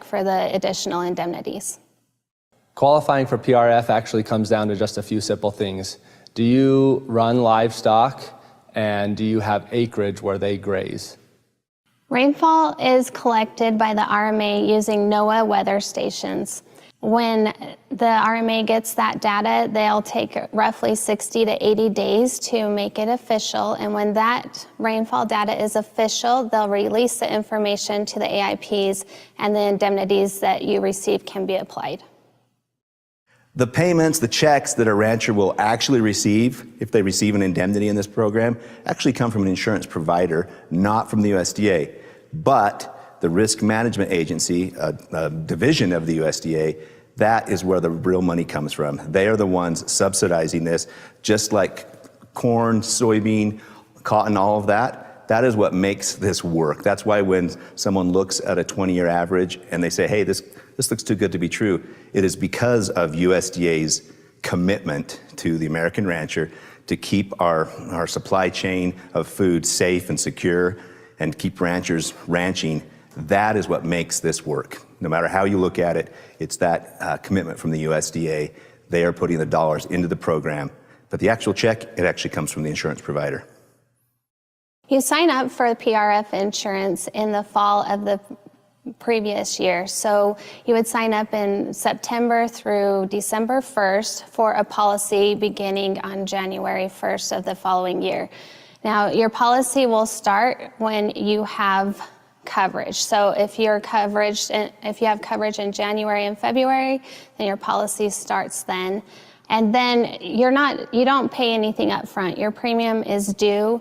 check for the additional indemnities. Qualifying for PRF actually comes down to just a few simple things. Do you run livestock, and do you have acreage where they graze? Rainfall is collected by the RMA using NOAA weather stations. When the RMA gets that data, they'll take roughly 60 to 80 days to make it official. And when that rainfall data is official, they'll release the information to the AIPs, and the indemnities that you receive can be applied. The payments, the checks that a rancher will actually receive, if they receive an indemnity in this program, actually come from an insurance provider, not from the USDA. But the Risk Management Agency, a division of the USDA, that is where the real money comes from. They are the ones subsidizing this, just like corn, soybean, cotton, all of that. That is what makes this work. That's why when someone looks at a 20-year average and they say, hey, this looks too good to be true, it is because of USDA's commitment to the American rancher to keep our supply chain of food safe and secure and keep ranchers ranching. That is what makes this work. No matter how you look at it, it's that commitment from the USDA. They are putting the dollars into the program, but the actual check, it actually comes from the insurance provider. You sign up for PRF insurance in the fall of the previous year. So you would sign up in September through December 1st for a policy beginning on January 1st of the following year. Now, your policy will start when you have coverage. So if you have coverage in January and February, then your policy starts then. And then you don't pay anything up front. Your premium is due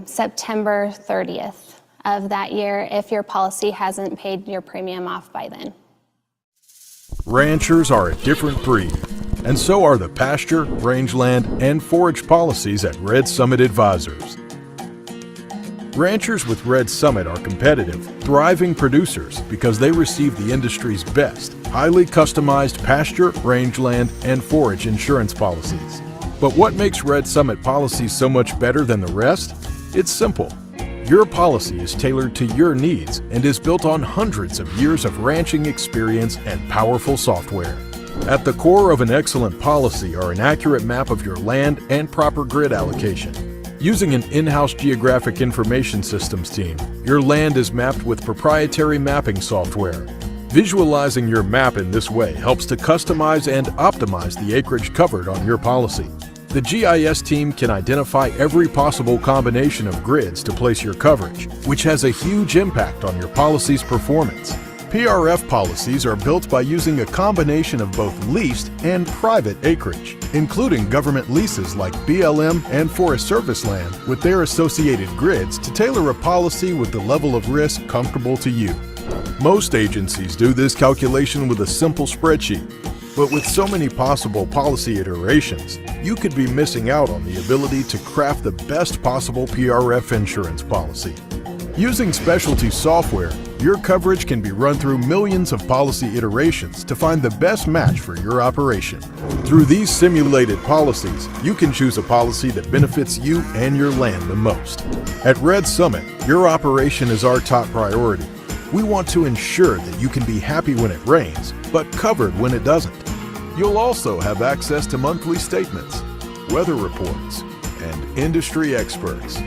September 30th of that year if your policy hasn't paid your premium off by then. Ranchers are a different breed, and so are the pasture, rangeland, and forage policies at Red Summit Advisors. Ranchers with Red Summit are competitive, thriving producers because they receive the industry's best, highly customized pasture, rangeland, and forage insurance policies. But what makes Red Summit policies so much better than the rest? It's simple. Your policy is tailored to your needs and is built on hundreds of years of ranching experience and powerful software. At the core of an excellent policy are an accurate map of your land and proper grid allocation. Using an in-house geographic information systems team, your land is mapped with proprietary mapping software. Visualizing your map in this way helps to customize and optimize the acreage covered on your policy. The GIS team can identify every possible combination of grids to place your coverage, which has a huge impact on your policy's performance. PRF policies are built by using a combination of both leased and private acreage, including government leases like BLM and Forest Service land with their associated grids to tailor a policy with the level of risk comfortable to you. Most agencies do this calculation with a simple spreadsheet, but with so many possible policy iterations, you could be missing out on the ability to craft the best possible PRF insurance policy. Using specialty software, your coverage can be run through millions of policy iterations to find the best match for your operation. Through these simulated policies, you can choose a policy that benefits you and your land the most. At Red Summit, your operation is our top priority. We want to ensure that you can be happy when it rains, but covered when it doesn't. You'll also have access to monthly statements, weather reports, and industry experts.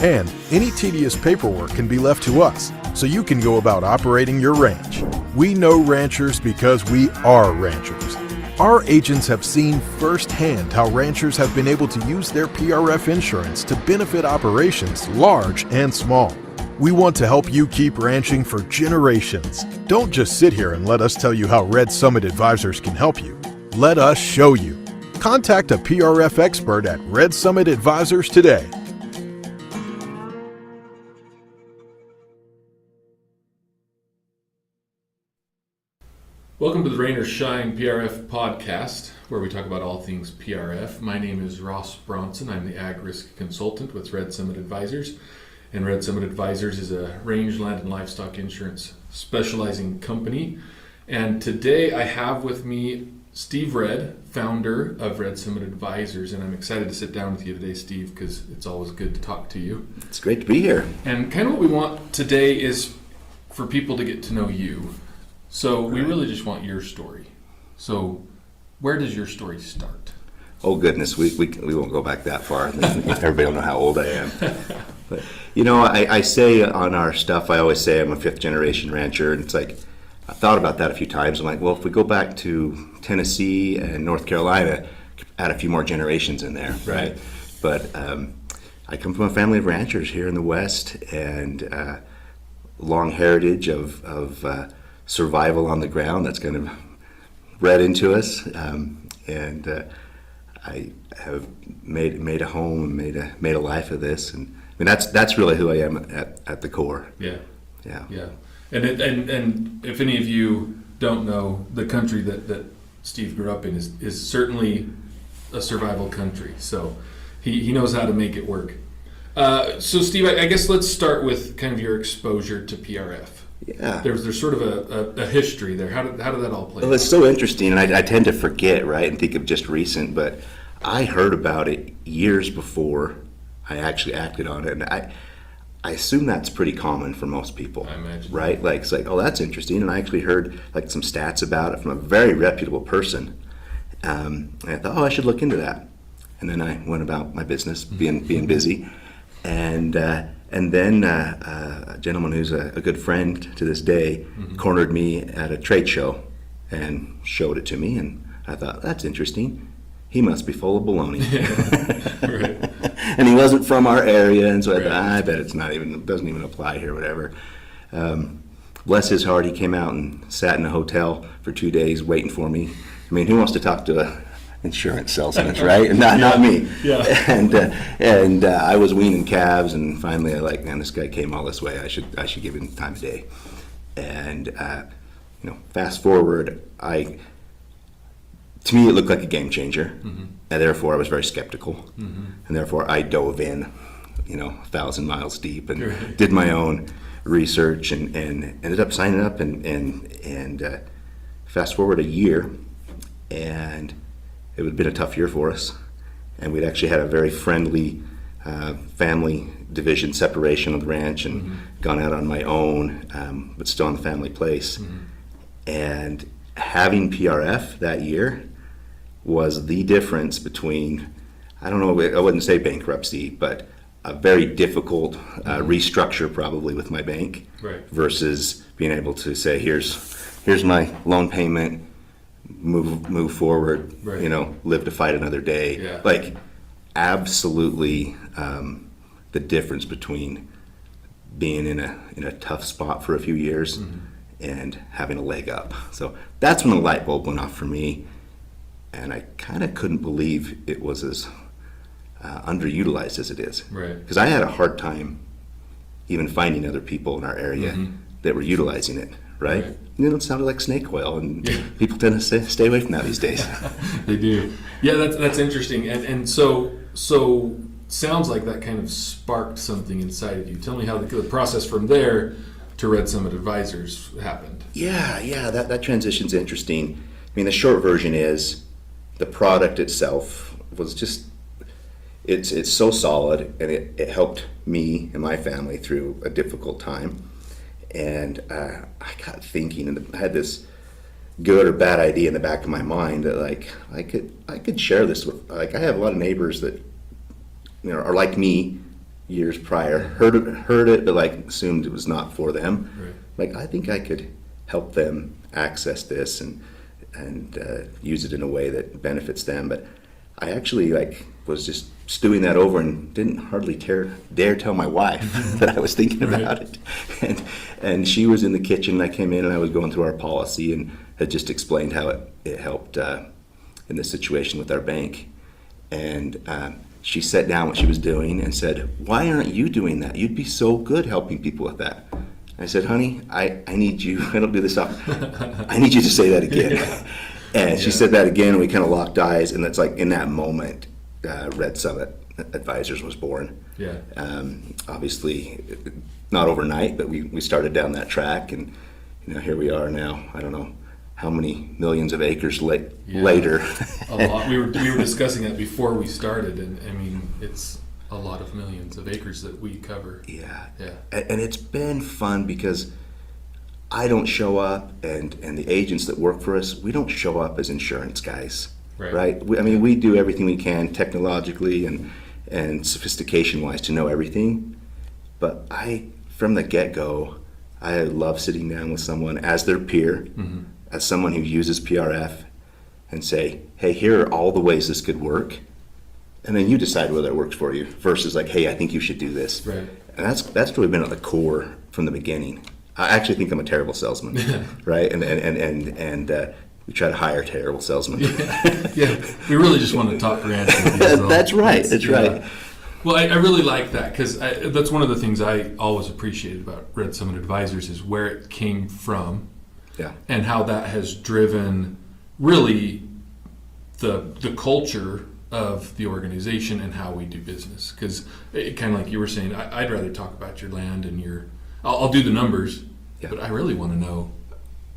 And any tedious paperwork can be left to us, so you can go about operating your ranch. We know ranchers because we are ranchers. Our agents have seen firsthand how ranchers have been able to use their PRF insurance to benefit operations large and small. We want to help you keep ranching for generations. Don't just sit here and let us tell you how Red Summit Advisors can help you. Let us show you. Contact a PRF expert at Red Summit Advisors today. Welcome to the Rain or Shine PRF podcast, where we talk about all things PRF. My name is Ross Bronson. I'm the Ag Risk Consultant with Red Summit Advisors. And Red Summit Advisors is a rangeland and livestock insurance specializing company. And today I have with me Steve Redd, founder of Red Summit Advisors. And I'm excited to sit down with you today, Steve, because it's always good to talk to you. It's great to be here. And kind of what we want today is for people to get to know you. So we really just want your story. So where does your story start? Oh goodness, we won't go back that far. Everybody will know how old I am. But you know, I say on our stuff, I always say I'm a 5th generation rancher, and it's like I thought about that a few times. I'm like, well, if we go back to Tennessee and North Carolina, add a few more generations in there, right? But I come from a family of ranchers here in the West, and long heritage of survival on the ground that's kind of bred into us, and I have made a home, made a life of this, and I mean that's really who I am at the core. Yeah. Yeah. And if any of you don't know, the country that Steve grew up in is certainly a survival country. So he knows how to make it work. So Steve, I guess let's start with kind of your exposure to PRF. Yeah. There's sort of a history there. How did that all play Well, it's so interesting, and I tend to forget, right, and think of just recent, but I heard about it years before I actually acted on it, and I assume that's pretty common for most people. I imagine. Right? Like, it's like, oh, that's interesting, and I actually heard like some stats about it from a very reputable person, and I thought, oh, I should look into that, and then I went about my business, being busy, and then a gentleman who's a good friend to this day cornered me at a trade show and showed it to me, and I thought, that's interesting. He must be full of baloney. Right. And he wasn't from our area, and so I thought, I bet it doesn't even apply here, whatever. Bless his heart, he came out and sat in a hotel for 2 days waiting for me. I mean, who wants to talk to a insurance salesman, right? Not me. Yeah. And I was weaning calves, and finally I like, man, this guy came all this way. I should give him time of day. And fast forward, to me it looked like a game changer, and therefore I was very skeptical, and therefore I dove in, 1,000 miles deep, and did my own research, and ended up signing up, and fast forward a year, and it had been a tough year for us, and we'd actually had a very friendly family division separation of the ranch, and gone out on my own, but still in the family place. And having PRF that year was the difference between, I don't know, I wouldn't say bankruptcy, but a very difficult restructure probably with my bank, Right. versus being able to say, here's my loan payment, move forward, Right. Live to fight another day. Yeah. Like, absolutely the difference between being in a tough spot for a few years and having a leg up. So that's when the light bulb went off for me, and I kind of couldn't believe it was as underutilized as it is. Right. Because I had a hard time even finding other people in our area that were utilizing it, right? Right. It sounded like snake oil, and people tend to stay away from that these days. They do. Yeah, that's interesting. And so sounds like that kind of sparked something inside of you. Tell me how the process from there to Red Summit Advisors happened. Yeah, that transition's interesting. I mean, the short version is the product itself was just, it's so solid, and it helped me and my family through a difficult time. And I got thinking, and I had this good or bad idea in the back of my mind that like I could share this with, like, I have a lot of neighbors that are like me years prior, heard it, but like assumed it was not for them. Right. Like, I think I could help them access this and use it in a way that benefits them. But I actually was just stewing that over and didn't hardly dare tell my wife that I was thinking about it. And she was in the kitchen, and I came in and I was going through our policy and had just explained how it helped in this situation with our bank. And she set down what she was doing and said, "Why aren't you doing that? You'd be so good helping people with that." I said, "Honey, I need you," I don't do this often, "I need you to say that again." Yeah. And she said that again, and we kind of locked eyes, and that's like in that moment, Red Summit Advisors was born. Yeah. Obviously, not overnight, but we started down that track, and here we are now. I don't know how many millions of acres later. A lot. We were discussing that before we started, and I mean, it's a lot of millions of acres that we cover. Yeah. Yeah. And it's been fun because I don't show up, and the agents that work for us, we don't show up as insurance guys, right? We do everything we can technologically and sophistication-wise to know everything, but from the get-go, I love sitting down with someone as their peer, as someone who uses PRF, and say, hey, here are all the ways this could work, and then you decide whether it works for you, versus like, hey, I think you should do this. Right. And that's really been at the core from the beginning. I actually think I'm a terrible salesman, right? And we try to hire terrible salesmen. Yeah, we really just want to talk ranch with you. So That's right. That's right. Well, I really like that, because that's one of the things I always appreciated about Red Summit Advisors is where it came from, Yeah. and how that has driven really the culture of the organization and how we do business. Because kind of like you were saying, I'd rather talk about your land and I'll do the numbers, but I really want to know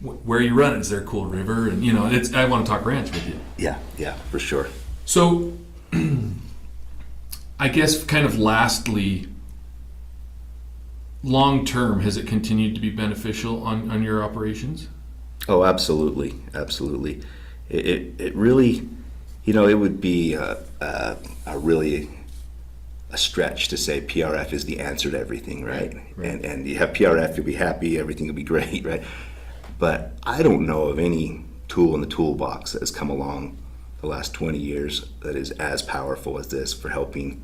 where you run. Is there a cool river? And I want to talk ranch with you. Yeah, for sure. So, I guess kind of lastly, long term, has it continued to be beneficial on your operations? Oh, absolutely. It really, it would be a really a stretch to say PRF is the answer to everything, right? And you have PRF, you'll be happy, everything will be great, right? But I don't know of any tool in the toolbox that has come along the last 20 years that is as powerful as this for helping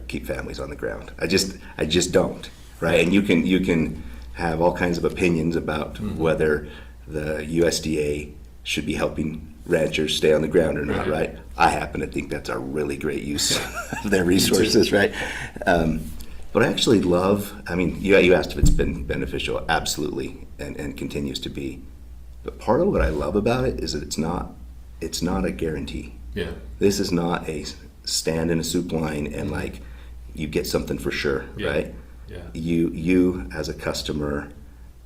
keep families on the ground. I just don't, right? And you can have all kinds of opinions about whether the USDA should be helping ranchers stay on the ground or not, right? I happen to think that's a really great use of their resources, right? But I actually love, you asked if it's been beneficial, absolutely, and continues to be. But part of what I love about it is that it's not a guarantee. Yeah. This is not a stand in a soup line and like you get something for sure, right? Yeah. You as a customer,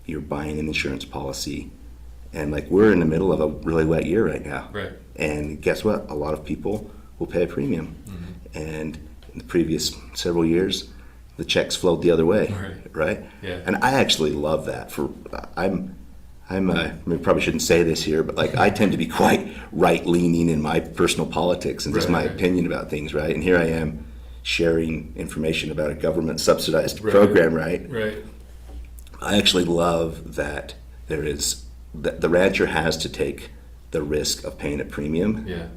you're buying an insurance policy, and like we're in the middle of a really wet year right now. Right. And guess what? A lot of people will pay a premium. And in the previous several years, the checks flowed the other way, right? Yeah. And I actually love that. I probably shouldn't say this here, but like I tend to be quite right-leaning in my personal politics and just my opinion about things, right? And here I am sharing information about a government-subsidized program, right? Right. I actually love that the rancher has to take the risk of paying a premium. Yeah.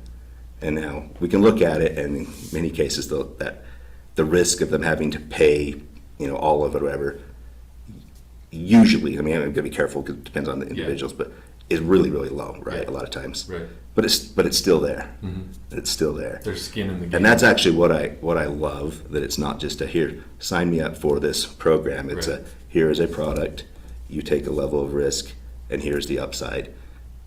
And now we can look at it, and in many cases, the risk of them having to pay, all of it or whatever, usually, I'm going to be careful because it depends on the individuals, but is really, really low, right? Yeah. A lot of times. Right. But it's still there. It's still there. There's skin in the game. And that's actually what I love, that it's not just here, sign me up for this program. It's here is a product, you take a level of risk, and here's the upside.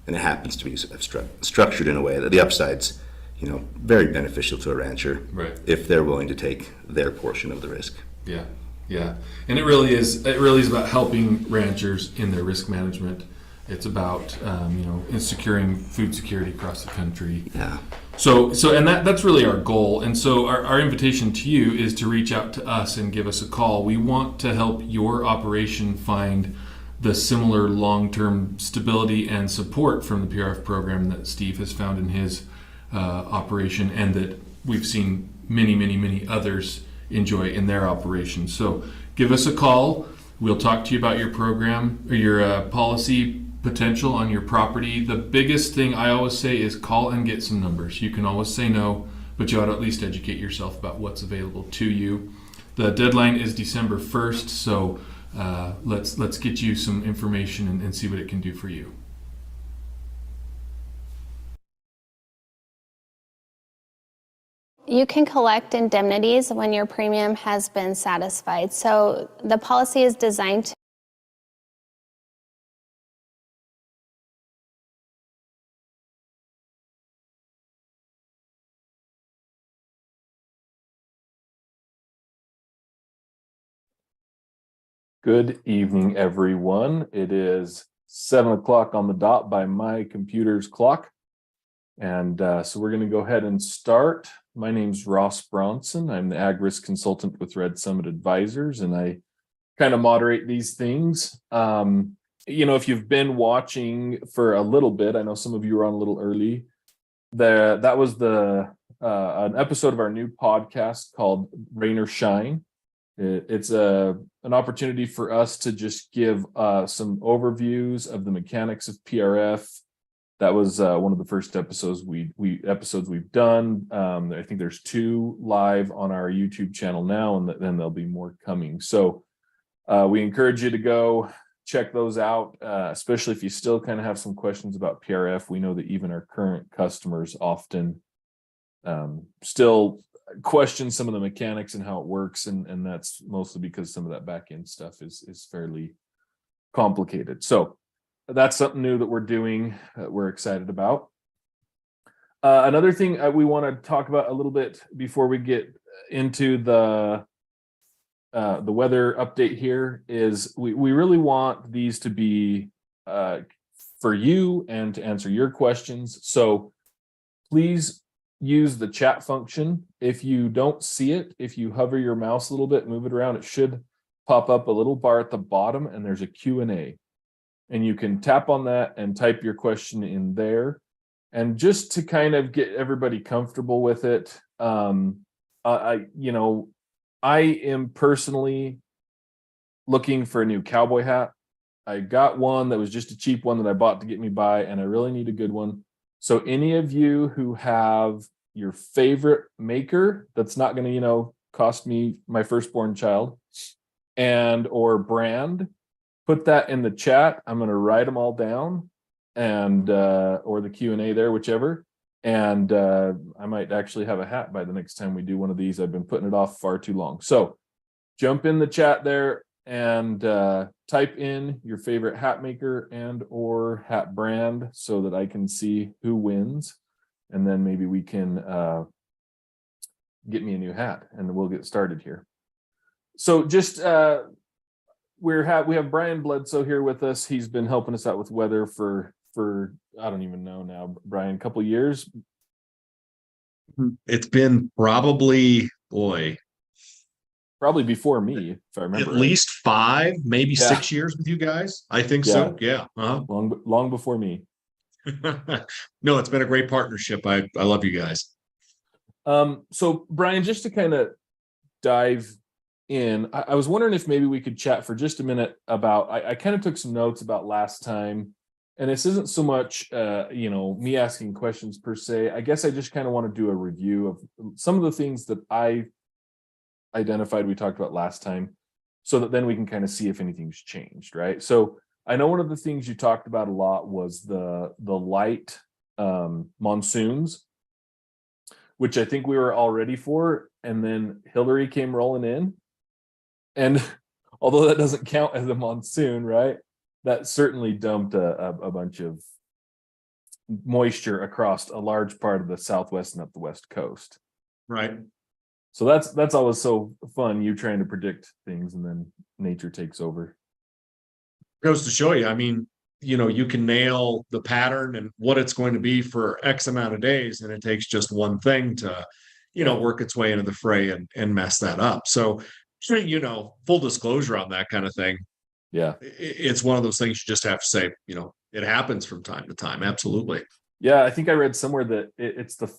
And it happens to be structured in a way that the upside's, very beneficial to a rancher, if they're willing to take their portion of the risk. Yeah, yeah, and it really is about helping ranchers in their risk management. It's about in securing food security across the country. Yeah. So and that's really our goal. And so our invitation to you is to reach out to us and give us a call. We want to help your operation find the similar long-term stability and support from the PRF program that Steve has found in his operation, and that we've seen many others enjoy in their operations. So give us a call. We'll talk to you about your program or your policy potential on your property. The biggest thing I always say is call and get some numbers. You can always say no, but you ought to at least educate yourself about what's available to you. The deadline is December 1st, so let's get you some information and see what it can do for you. You can collect indemnities when your premium has been satisfied. So the policy is designed to Good evening, everyone. It is 7 o'clock on the dot by my computer's clock. And so we're going to go ahead and start. My name's Ross Bronson. I'm the Ag Risk Consultant with Red Summit Advisors, and I kind of moderate these things. if you've been watching for a little bit, I know some of you were on a little early. That was an episode of our new podcast called Rain or Shine. It's an opportunity for us to just give some overviews of the mechanics of PRF. That was one of the first episodes we've done. I think there's 2 live on our YouTube channel now, and then there'll be more coming. So we encourage you to go check those out, especially if you still kind of have some questions about PRF. We know that even our current customers often still question some of the mechanics and how it works, and that's mostly because some of that back end stuff is fairly complicated. So that's something new that we're doing that we're excited about. Another thing we want to talk about a little bit before we get into the weather update here is we really want these to be for you and to answer your questions. So please use the chat function. If you don't see it, if you hover your mouse a little bit, move it around, it should pop up a little bar at the bottom, and there's a Q&A. And you can tap on that and type your question in there. And just to kind of get everybody comfortable with it, I am personally looking for a new cowboy hat. I got one that was just a cheap one that I bought to get me by, and I really need a good one. So any of you who have your favorite maker that's not going to, cost me my firstborn child, and or brand, put that in the chat. I'm going to write them all down, and or the Q&A there, whichever. And I might actually have a hat by the next time we do one of these. I've been putting it off far too long. So jump in the chat there and type in your favorite hat maker and or hat brand so that I can see who wins. And then maybe we can get me a new hat, and we'll get started here. So just we have Brian Bledsoe here with us. He's been helping us out with weather for I don't even know now, Brian, a couple of years. It's been probably before me, if I remember. At least 5, maybe Yeah. 6 years with you guys. I think so. Yeah. Long before me. No, it's been a great partnership. I love you guys. So Brian, just to kind of dive in, I was wondering if maybe we could chat for just a minute about, I kind of took some notes about last time, and this isn't so much, me asking questions per se. I guess I just kind of want to do a review of some of the things that I identified we talked about last time, so that then we can kind of see if anything's changed, right? So I know one of the things you talked about a lot was the light monsoons, which I think we were all ready for, and then Hillary came rolling in. And although that doesn't count as a monsoon, right? That certainly dumped a bunch of moisture across a large part of the Southwest and up the West Coast. Right. So that's always so fun, you trying to predict things and then nature takes over. Goes to show you, I mean, you can nail the pattern and what it's going to be for X amount of days, and it takes just one thing to, work its way into the fray and mess that up. So, full disclosure on that kind of thing. Yeah. It's one of those things you just have to say, it happens from time to time. Absolutely. Yeah. I think I read somewhere that it's the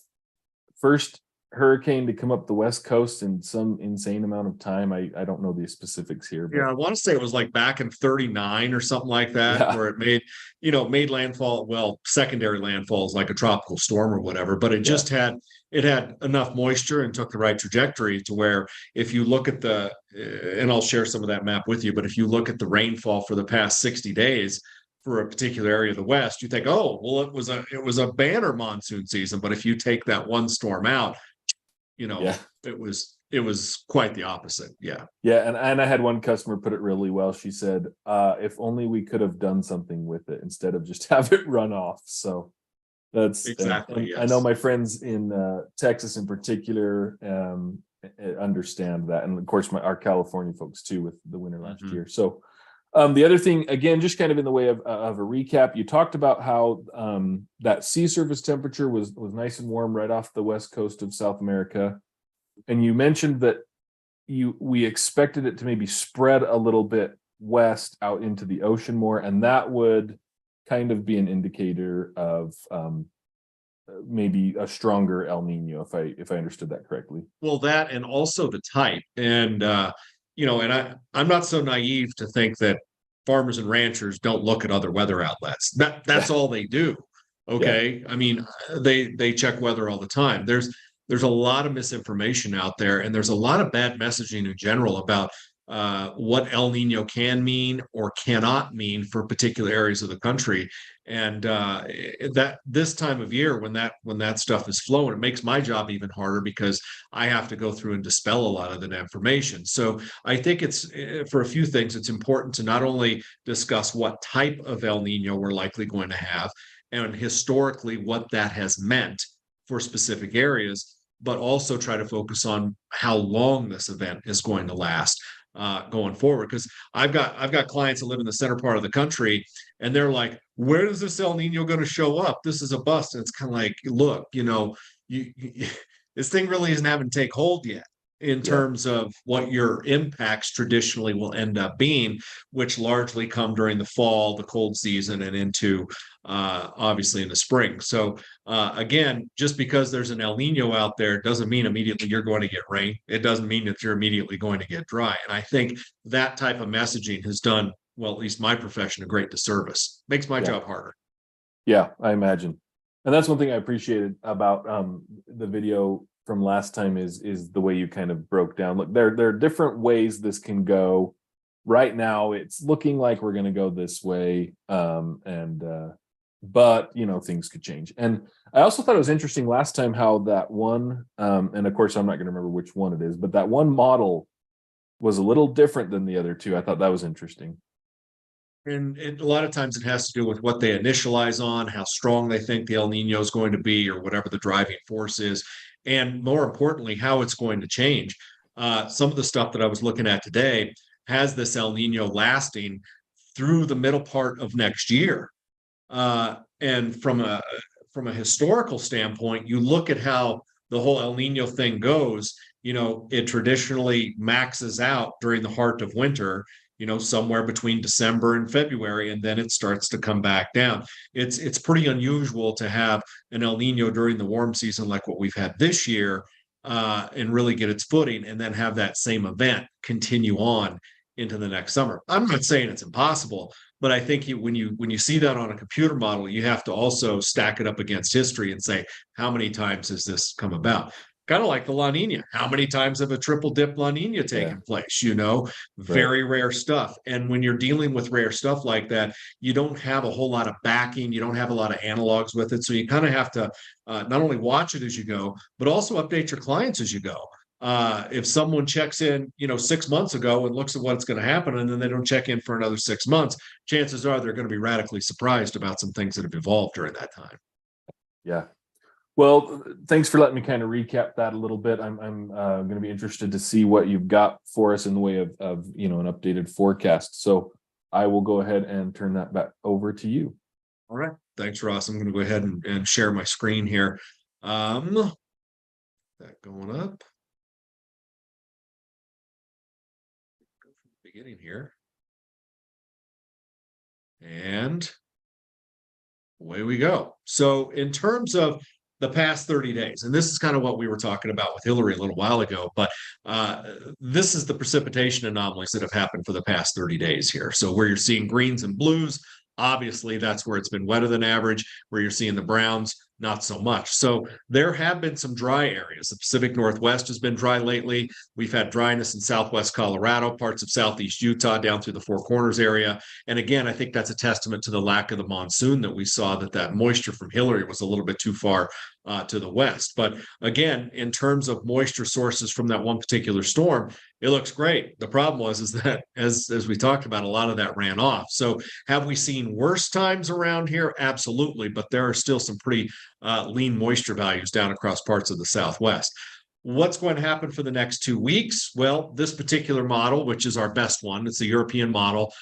first hurricane to come up the West Coast in some insane amount of time. I don't know the specifics here. But... Yeah, I want to say it was like back in 39 or something like that, where it made landfall. Well, secondary landfalls like a tropical storm or whatever, but it just had enough moisture and took the right trajectory to where if you look at and I'll share some of that map with you, but if you look at the rainfall for the past 60 days for a particular area of the West, you think, oh, well, it was a banner monsoon season. But if you take that one storm out, it was quite the opposite. Yeah. Yeah. And I had one customer put it really well. She said, if only we could have done something with it instead of just have it run off. So that's exactly. Yes. I know my friends in Texas in particular understand that. And of course, our California folks too, with the winter last year. So the other thing, again, just kind of in the way of a recap, you talked about how that sea surface temperature was nice and warm right off the west coast of South America. And you mentioned that we expected it to maybe spread a little bit west out into the ocean more, and that would kind of be an indicator of maybe a stronger El Nino, if I understood that correctly. Well, that and also the type. And I'm not so naive to think that farmers and ranchers don't look at other weather outlets. That's all they do. Okay. I mean, they check weather all the time. There's a lot of misinformation out there, and there's a lot of bad messaging in general about what El Nino can mean or cannot mean for particular areas of the country. And that this time of year, when that stuff is flowing, it makes my job even harder because I have to go through and dispel a lot of that information. So I think it's for a few things, it's important to not only discuss what type of El Nino we're likely going to have, and historically what that has meant for specific areas, but also try to focus on how long this event is going to last going forward. Because I've got clients that live in the center part of the country, and they're like, "Where is this El Nino going to show up? This is a bust." And it's kind of like, look, this thing really isn't having to take hold yet in terms of what your impacts traditionally will end up being, which largely come during the fall, the cold season, and into obviously in the spring. So again, just because there's an El Nino out there doesn't mean immediately you're going to get rain. It doesn't mean that you're immediately going to get dry. And I think that type of messaging has done, well, at least my profession, a great disservice. Makes my job harder. Yeah, I imagine. And that's one thing I appreciated about the video from last time is the way you kind of broke down. Look, there are different ways this can go. Right now, it's looking like we're going to go this way, but things could change. And I also thought it was interesting last time how that one, and of course I'm not going to remember which one it is, but that one model was a little different than the other two. I thought that was interesting. And a lot of times it has to do with what they initialize on, how strong they think the El Nino is going to be, or whatever the driving force is. And more importantly, how it's going to change. Some of the stuff that I was looking at today has this El Nino lasting through the middle part of next year. And from a historical standpoint, you look at how the whole El Nino thing goes, it traditionally maxes out during the heart of winter, somewhere between December and February, and then it starts to come back down. It's pretty unusual to have an El Nino during the warm season like what we've had this year, and really get its footing, and then have that same event continue on into the next summer. I'm not saying it's impossible, but I think when you see that on a computer model, you have to also stack it up against history and say, how many times has this come about? Kind of like the La Nina. How many times have a triple dip La Nina taken place? Very rare stuff. And when you're dealing with rare stuff like that, you don't have a whole lot of backing. You don't have a lot of analogs with it. So you kind of have to not only watch it as you go, but also update your clients as you go. If someone checks in, 6 months ago and looks at what's going to happen, and then they don't check in for another 6 months, chances are they're going to be radically surprised about some things that have evolved during that time. Yeah. Well, thanks for letting me kind of recap that a little bit. I'm going to be interested to see what you've got for us in the way of an updated forecast. So I will go ahead and turn that back over to you. All right. Thanks, Ross. I'm going to go ahead and share my screen here. That going up. Go from the beginning here. And away we go. So in terms of the past 30 days, and this is kind of what we were talking about with Hillary a little while ago, but this is the precipitation anomalies that have happened for the past 30 days here. So where you're seeing greens and blues, obviously that's where it's been wetter than average. Where you're seeing the browns, not so much. So there have been some dry areas. The Pacific Northwest has been dry lately. We've had dryness in Southwest Colorado, parts of Southeast Utah, down through the Four Corners area. And again, I think that's a testament to the lack of the monsoon that we saw, that moisture from Hillary was a little bit too far to the west. But again, in terms of moisture sources from that one particular storm, it looks great. The problem is that as we talked about, a lot of that ran off. So have we seen worse times around here? Absolutely. But there are still some pretty lean moisture values down across parts of the Southwest. What's going to happen for the next 2 weeks? Well, this particular model, which is our best one, it's the European model,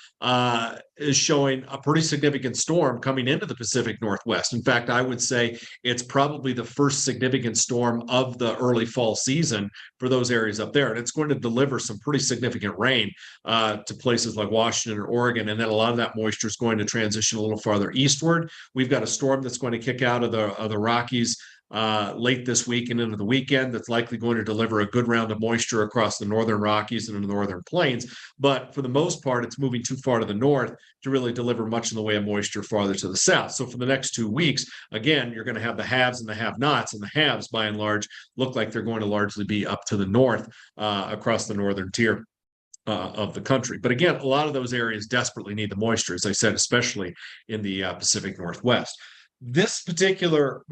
is showing a pretty significant storm coming into the Pacific Northwest. In fact, I would say it's probably the first significant storm of the early fall season for those areas up there. And it's going to deliver some pretty significant rain to places like Washington or Oregon. And then a lot of that moisture is going to transition a little farther eastward. We've got a storm that's going to kick out of the Rockies late this week and into the weekend that's likely going to deliver a good round of moisture across the northern Rockies and the northern plains. But for the most part, it's moving too far to the north to really deliver much in the way of moisture farther to the south. So for the next 2 weeks, again, you're going to have the haves and the have-nots, and the haves, by and large, look like they're going to largely be up to the north across the northern tier of the country. But again, a lot of those areas desperately need the moisture, as I said, especially in the Pacific Northwest. This particular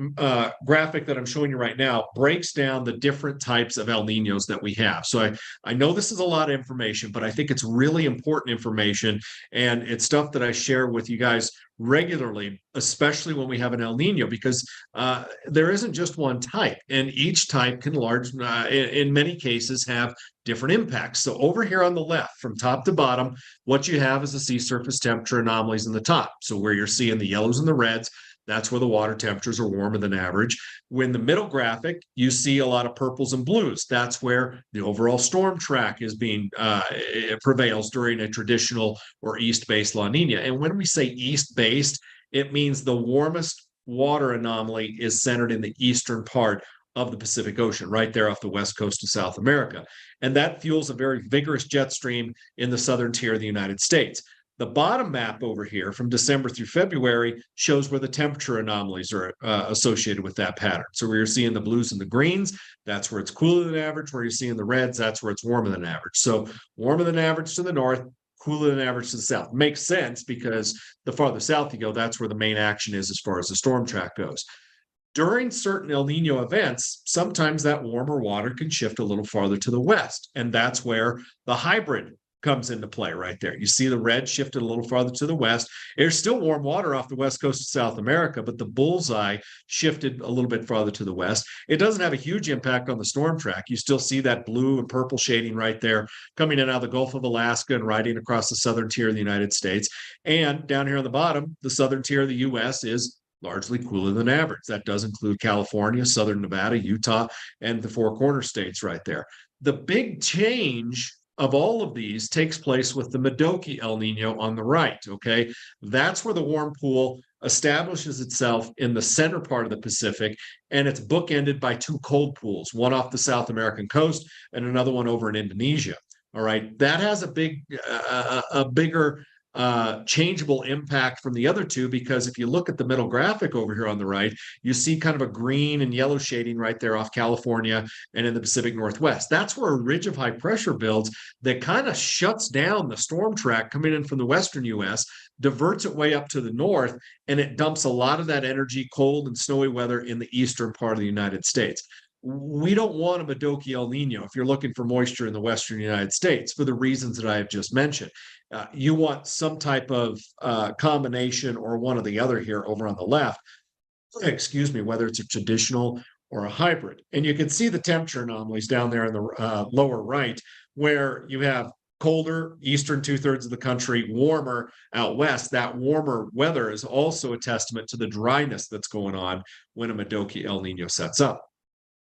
graphic that I'm showing you right now breaks down the different types of El Niños that we have. So I know this is a lot of information, but I think it's really important information, and it's stuff that I share with you guys regularly, especially when we have an El Nino, because there isn't just one type, and each type can in many cases have different impacts. So over here on the left, from top to bottom, what you have is the sea surface temperature anomalies in the top. So where you're seeing the yellows and the reds, that's where the water temperatures are warmer than average. When the middle graphic, you see a lot of purples and blues. That's where the overall storm track is being prevails during a traditional or east-based La Nina. And when we say east-based, it means the warmest water anomaly is centered in the eastern part of the Pacific Ocean, right there off the west coast of South America. And that fuels a very vigorous jet stream in the southern tier of the United States. The bottom map over here from December through February shows where the temperature anomalies are associated with that pattern. So where you're seeing the blues and the greens, that's where it's cooler than average. Where you're seeing the reds, that's where it's warmer than average. So warmer than average to the north, cooler than average to the south. Makes sense because the farther south you go, that's where the main action is as far as the storm track goes. During certain El Nino events, sometimes that warmer water can shift a little farther to the west. And that's where the hybrid comes into play right there. You see the red shifted a little farther to the west. There's still warm water off the west coast of South America, but the bullseye shifted a little bit farther to the west. It doesn't have a huge impact on the storm track. You still see that blue and purple shading right there coming in out of the Gulf of Alaska and riding across the southern tier of the United States. And down here on the bottom, the southern tier of the U.S. is largely cooler than average. That does include California, southern Nevada, Utah, and the Four Corner states right there. The big change of all of these takes place with the Modoki El Nino on the right, okay? That's where the warm pool establishes itself in the center part of the Pacific, and it's bookended by two cold pools, one off the South American coast and another one over in Indonesia, all right? That has a bigger changeable impact from the other two, because if you look at the middle graphic over here on the right, you see kind of a green and yellow shading right there off California and in the Pacific Northwest. That's where a ridge of high pressure builds that kind of shuts down the storm track coming in from the western U.S., diverts it way up to the north, and it dumps a lot of that energy, cold and snowy weather in the eastern part of the United States. We don't want a Modoki El Nino if you're looking for moisture in the western United States for the reasons that I have just mentioned. You want some type of combination or one or the other here over on the left, excuse me, whether it's a traditional or a hybrid. And you can see the temperature anomalies down there in the lower right, where you have colder eastern two-thirds of the country, warmer out west. That warmer weather is also a testament to the dryness that's going on when a Modoki El Nino sets up.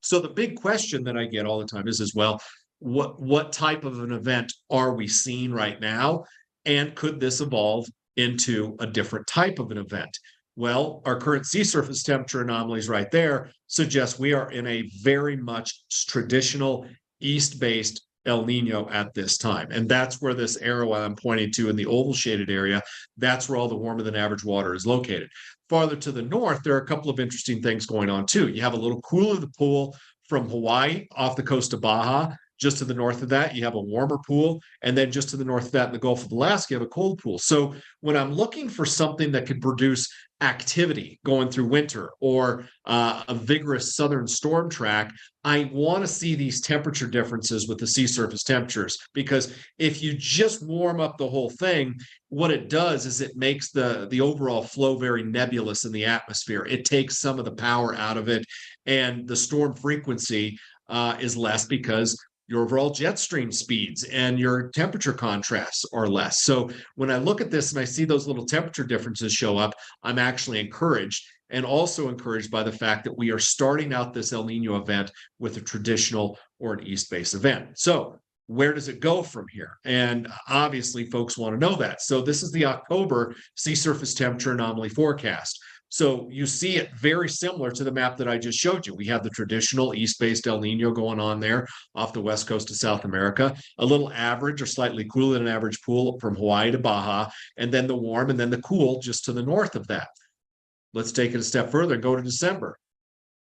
So the big question that I get all the time is well, what type of an event are we seeing right now? And could this evolve into a different type of an event? Well, our current sea surface temperature anomalies right there suggest we are in a very much traditional east-based El Nino at this time. And that's where this arrow I'm pointing to in the oval shaded area, that's where all the warmer than average water is located. Farther to the north, there are a couple of interesting things going on too. You have a little cooler pool from Hawaii off the coast of Baja. Just to the north of that, you have a warmer pool. And then just to the north of that, in the Gulf of Alaska, you have a cold pool. So when I'm looking for something that could produce activity going through winter or a vigorous southern storm track, I want to see these temperature differences with the sea surface temperatures, because if you just warm up the whole thing, what it does is it makes the overall flow very nebulous in the atmosphere. It takes some of the power out of it, and the storm frequency is less because your overall jet stream speeds and your temperature contrasts are less. So when I look at this and I see those little temperature differences show up, I'm actually encouraged, and also encouraged by the fact that we are starting out this El Nino event with a traditional or an east-based event. So where does it go from here? And obviously folks want to know that. So this is the October sea surface temperature anomaly forecast. So you see it very similar to the map that I just showed you. We have the traditional east-based El Nino going on there off the west coast of South America, a little average or slightly cooler than average pool from Hawaii to Baja, and then the warm and then the cool just to the north of that. Let's take it a step further and go to December.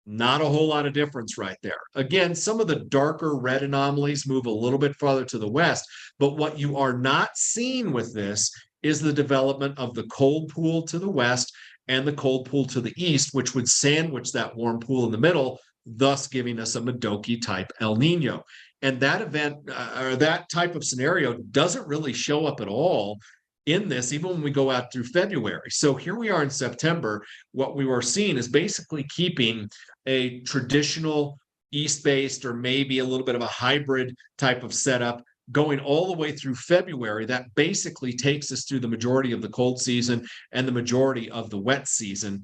Not a whole lot of difference right there. Again, some of the darker red anomalies move a little bit farther to the west, but what you are not seeing with this is the development of the cold pool to the west and the cold pool to the east, which would sandwich that warm pool in the middle, thus giving us a Modoki type El Nino. And that event or that type of scenario doesn't really show up at all in this, even when we go out through February. So here we are in September. What we were seeing is basically keeping a traditional east-based or maybe a little bit of a hybrid type of setup going all the way through February. That basically takes us through the majority of the cold season and the majority of the wet season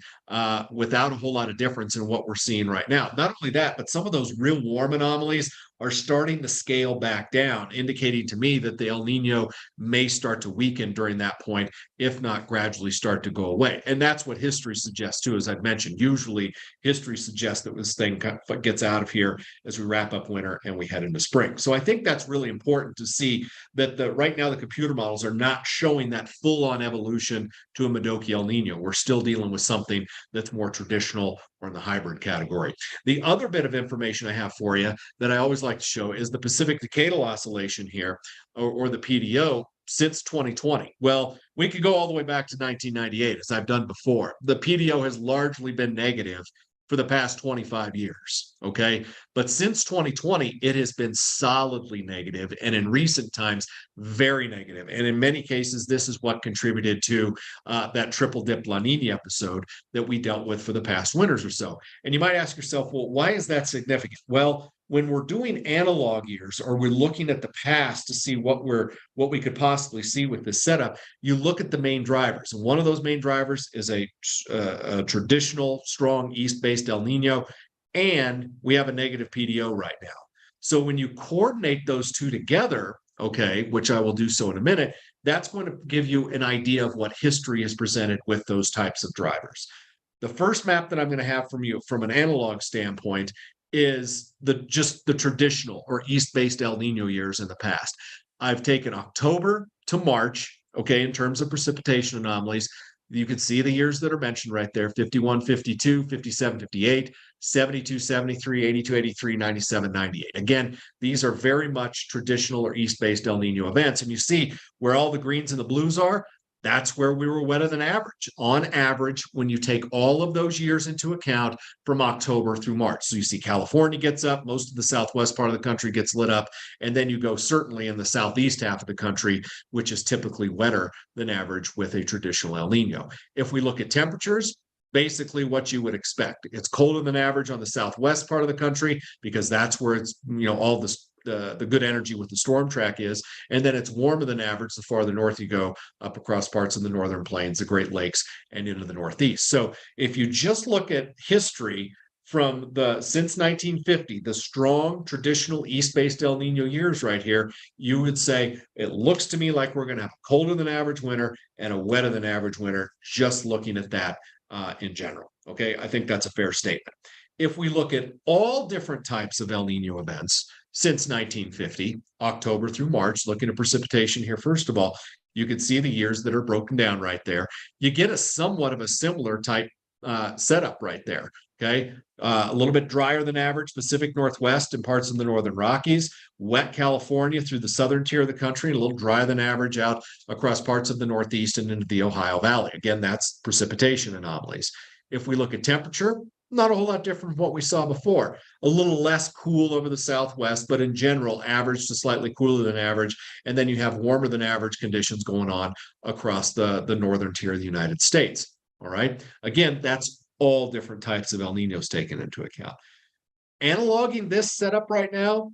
without a whole lot of difference in what we're seeing right now. Not only that, but some of those real warm anomalies are starting to scale back down, indicating to me that the El Nino may start to weaken during that point, if not gradually start to go away. And that's what history suggests too, as I've mentioned. Usually history suggests that this thing gets out of here as we wrap up winter and we head into spring. So I think that's really important to see that right now the computer models are not showing that full-on evolution to a Modoki El Nino. We're still dealing with something that's more traditional or in the hybrid category. The other bit of information I have for you that I always like to show is the Pacific Decadal Oscillation here, or the PDO, since 2020. Well, we could go all the way back to 1998, as I've done before. The PDO has largely been negative for the past 25 years, okay? But since 2020, it has been solidly negative, and in recent times, very negative. And in many cases, this is what contributed to that triple dip La Nina episode that we dealt with for the past winters or so. And you might ask yourself, well, why is that significant? Well, when we're doing analog years, or we're looking at the past to see what we could possibly see with this setup, you look at the main drivers. And one of those main drivers is a traditional, strong east-based El Nino, and we have a negative PDO right now. So when you coordinate those two together, okay, which I will do so in a minute, that's going to give you an idea of what history has presented with those types of drivers. The first map that I'm going to have from you from an analog standpoint is just the traditional or east-based El Nino years in the past. I've taken October to March, okay, in terms of precipitation anomalies. You can see the years that are mentioned right there: 51, 52, 57, 58, 72, 73, 82, 83, 97, 98. Again, these are very much traditional or east-based El Nino events. And you see where all the greens and the blues are. That's where we were wetter than average. On average, when you take all of those years into account from October through March. So you see California gets up, most of the southwest part of the country gets lit up, and then you go certainly in the southeast half of the country, which is typically wetter than average with a traditional El Nino. If we look at temperatures, basically what you would expect. It's colder than average on the southwest part of the country because that's where it's, all the good energy with the storm track is, and then it's warmer than average the farther north you go, up across parts of the northern plains, the Great Lakes, and into the northeast. So if you just look at history from since 1950, the strong traditional east-based El Nino years right here, you would say it looks to me like we're going to have a colder than average winter and a wetter than average winter, just looking at that in general. Okay, I think that's a fair statement. If we look at all different types of El Nino events since 1950, October through March, looking at precipitation here, first of all, you can see the years that are broken down right there. You get a somewhat of a similar type setup right there. Okay, a little bit drier than average Pacific Northwest and parts of the Northern Rockies, wet California through the southern tier of the country, and a little drier than average out across parts of the Northeast and into the Ohio Valley. Again, that's precipitation anomalies. If we look at temperature, not a whole lot different from what we saw before. A little less cool over the southwest, but in general, average to slightly cooler than average. And then you have warmer than average conditions going on across the northern tier of the United States. All right. Again, that's all different types of El Ninos taken into account. Analoging this setup right now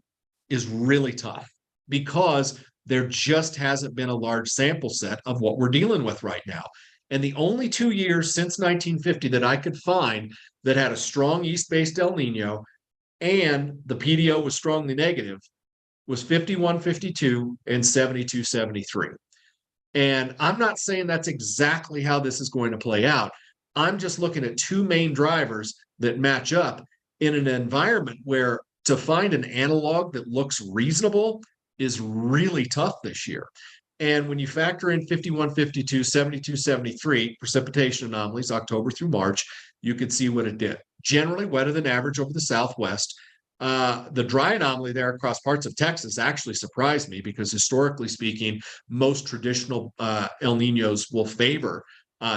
is really tough because there just hasn't been a large sample set of what we're dealing with right now. And the only 2 years since 1950 that I could find that had a strong east-based El Nino and the PDO was strongly negative was 51-52 and 72-73. And I'm not saying that's exactly how this is going to play out. I'm just looking at two main drivers that match up in an environment where to find an analog that looks reasonable is really tough this year. And when you factor in 51-52, 72-73 precipitation anomalies, October through March, you can see what it did. Generally wetter than average over the Southwest. The dry anomaly there across parts of Texas actually surprised me because historically speaking, most traditional El Ninos will favor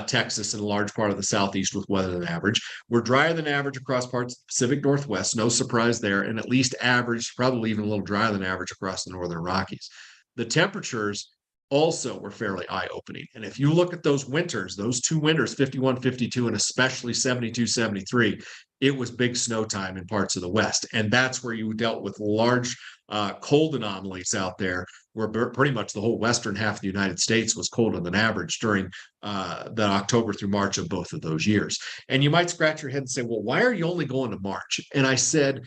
Texas and a large part of the Southeast with wetter than average. We're drier than average across parts of the Pacific Northwest, no surprise there, and at least average, probably even a little drier than average across the Northern Rockies. The temperatures also were fairly eye-opening. And if you look at those winters, those two winters, 51-52 and especially 72-73, it was big snow time in parts of the West. And that's where you dealt with large cold anomalies out there, where pretty much the whole western half of the United States was colder than average during the October through March of both of those years. And you might scratch your head and say, well, why are you only going to March? And I said,